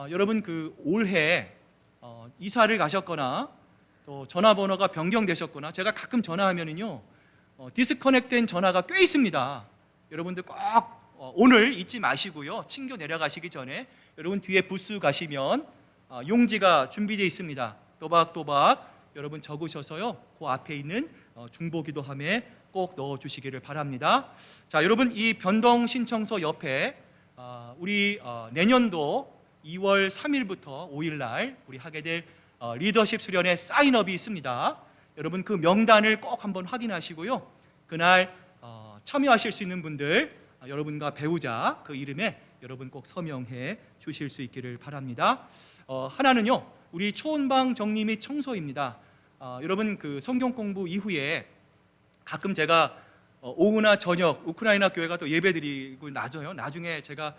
여러분 그 올해 이사를 가셨거나 또 전화번호가 변경되셨거나 제가 가끔 전화하면은요 디스커넥된 전화가 꽤 있습니다. 여러분들 꼭 오늘 잊지 마시고요. 친교 내려가시기 전에 여러분 뒤에 부스 가시면 용지가 준비되어 있습니다. 또박또박 여러분 적으셔서요 그 앞에 있는 중보기도함에 꼭 넣어주시기를 바랍니다. 자, 여러분 이 변동 신청서 옆에 우리 내년도 2월 3일부터 5일날 우리 하게 될 리더십 수련회 사인업이 있습니다. 여러분 그 명단을 꼭 한번 확인하시고요. 그날 참여하실 수 있는 분들 여러분과 배우자 그 이름에 여러분 꼭 서명해 주실 수 있기를 바랍니다. 하나는요 우리 초원방 정리 및 청소입니다. 여러분 그 성경 공부 이후에 가끔 제가 오후나 저녁 우크라이나 교회가 또 예배드리고 나중에 제가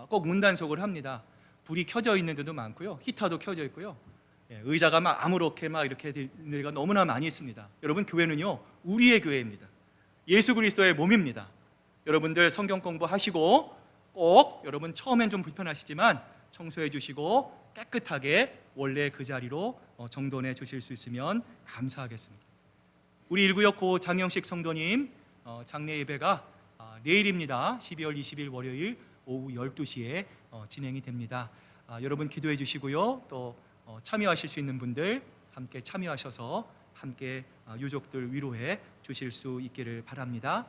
꼭 문단속을 합니다. 불이 켜져 있는 데도 많고요, 히터도 켜져 있고요, 의자가 막 아무렇게 막 이렇게 되는 데가 너무나 많이 있습니다. 여러분 교회는요 우리의 교회입니다. 예수 그리스도의 몸입니다. 여러분들 성경 공부하시고 꼭 여러분 처음엔 좀 불편하시지만 청소해 주시고 깨끗하게 원래 그 자리로 정돈해 주실 수 있으면 감사하겠습니다. 우리 1구역 고 장영식 성도님 장례 예배가 내일입니다. 12월 20일 월요일 오후 12시에 진행이 됩니다. 여러분 기도해 주시고요. 또 참여하실 수 있는 분들 함께 참여하셔서 함께 유족들 위로해 주실 수 있기를 바랍니다.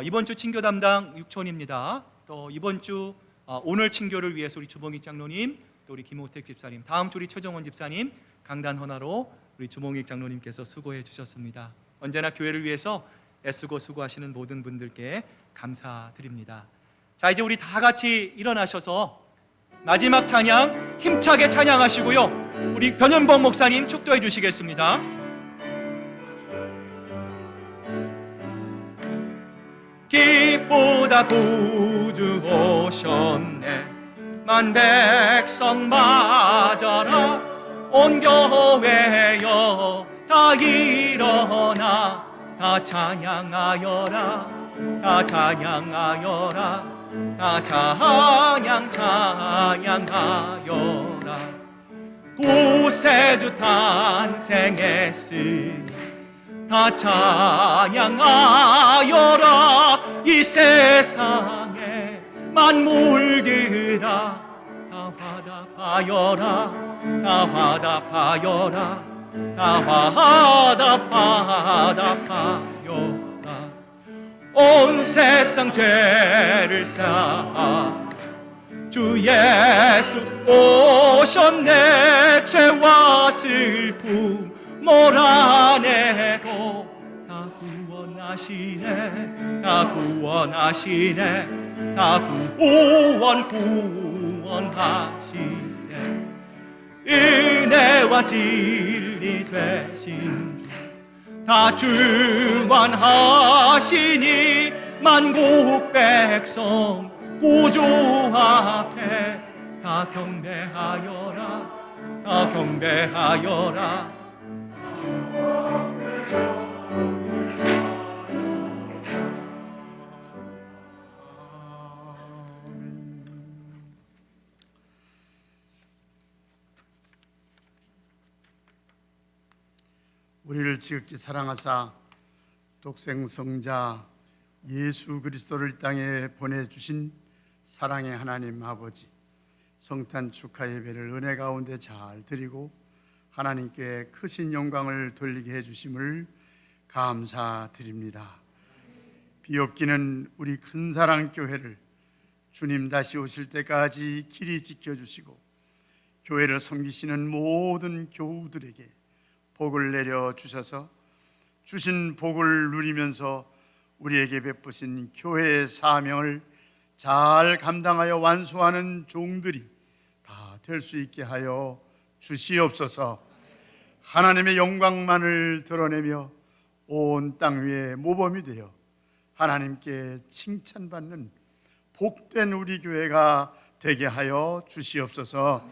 이번 주 친교 담당 육촌입니다. 또 이번 주 오늘 친교를 위해서 우리 주봉익 장로님 또 우리 김호택 집사님, 다음 주 우리 최정원 집사님 강단 헌화로 우리 주봉익 장로님께서 수고해 주셨습니다. 언제나 교회를 위해서 애쓰고 수고하시는 모든 분들께 감사드립니다. 자, 이제 우리 다 같이 일어나셔서 마지막 찬양 힘차게 찬양하시고요. 우리 변현범 목사님 축도해 주시겠습니다. 빛보다 구주 오셨네. 만 백성 맞아라. 온 교회여 다 일어나. 다 찬양하여라. 다 찬양하여라. 다 찬양하여라. 구세주 탄생했으니 다 찬양하여라. 이 세상에 만물들아 다 화답하여라. 다 화답하여라. 다 화답하여라. 온 세상 죄를 사 주 예수 오셨네. 죄와 슬픔 몰아내고 다 구원하시네. 다 구원하시네. 다 구원하시네. 은혜와 진리 되신 주 다 중환하시니 만국 백성 구주 앞에 다 경배하여라. 다 경배하여라. 우리를 지극히 사랑하사 독생 성자 예수 그리스도를 이 땅에 보내주신 사랑의 하나님 아버지, 성탄 축하 예배를 은혜 가운데 잘 드리고 하나님께 크신 영광을 돌리게 해주심을 감사드립니다. 비옵기는 우리 큰사랑교회를 주님 다시 오실 때까지 길이 지켜주시고 교회를 섬기시는 모든 교우들에게 복을 내려주셔서 주신 복을 누리면서 우리에게 베푸신 교회의 사명을 잘 감당하여 완수하는 종들이 다 될 수 있게 하여 주시옵소서. 하나님의 영광만을 드러내며 온 땅 위에 모범이 되어 하나님께 칭찬받는 복된 우리 교회가 되게 하여 주시옵소서.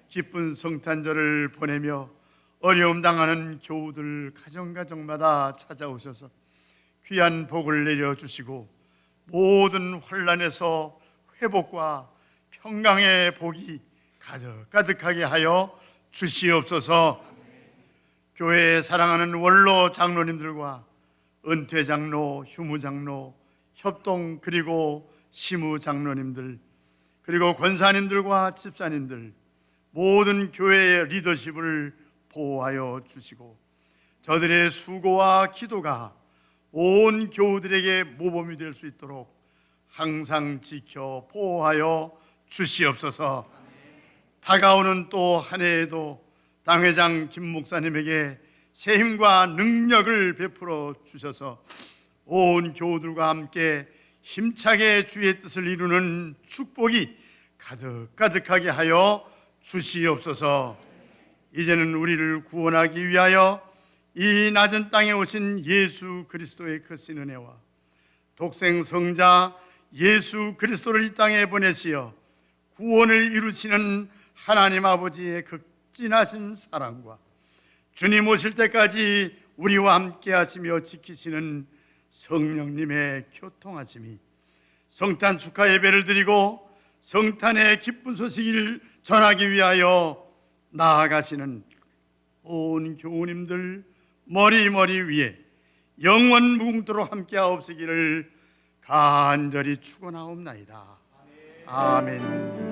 기쁜 성탄절을 보내며 어려움 당하는 교우들 가정가정마다 찾아오셔서 귀한 복을 내려주시고 모든 환난에서 회복과 평강의 복이 가득하게 하여 주시옵소서. 교회에 사랑하는 원로 장로님들과 은퇴 장로, 휴무 장로, 협동 그리고 시무 장로님들, 그리고 권사님들과 집사님들, 모든 교회의 리더십을 보호하여 주시고 저들의 수고와 기도가 온 교우들에게 모범이 될 수 있도록 항상 지켜 보호하여 주시옵소서. 다가오는 또 한 해에도 당회장 김 목사님에게 새 힘과 능력을 베풀어 주셔서 온 교우들과 함께 힘차게 주의 뜻을 이루는 축복이 가득하게 하여 주시옵소서. 이제는 우리를 구원하기 위하여 이 낮은 땅에 오신 예수 그리스도의 크신 은혜와 독생 성자 예수 그리스도를 이 땅에 보내시어 구원을 이루시는 하나님 아버지의 극진하신 사랑과 주님 오실 때까지 우리와 함께 하시며 지키시는 성령님의 교통하심이 성탄 축하 예배를 드리고 성탄의 기쁜 소식을 전하기 위하여 나아가시는 온 교우님들 머리 위에 영원 무궁토록 함께 하옵시기를 간절히 축원하옵나이다. 아멘.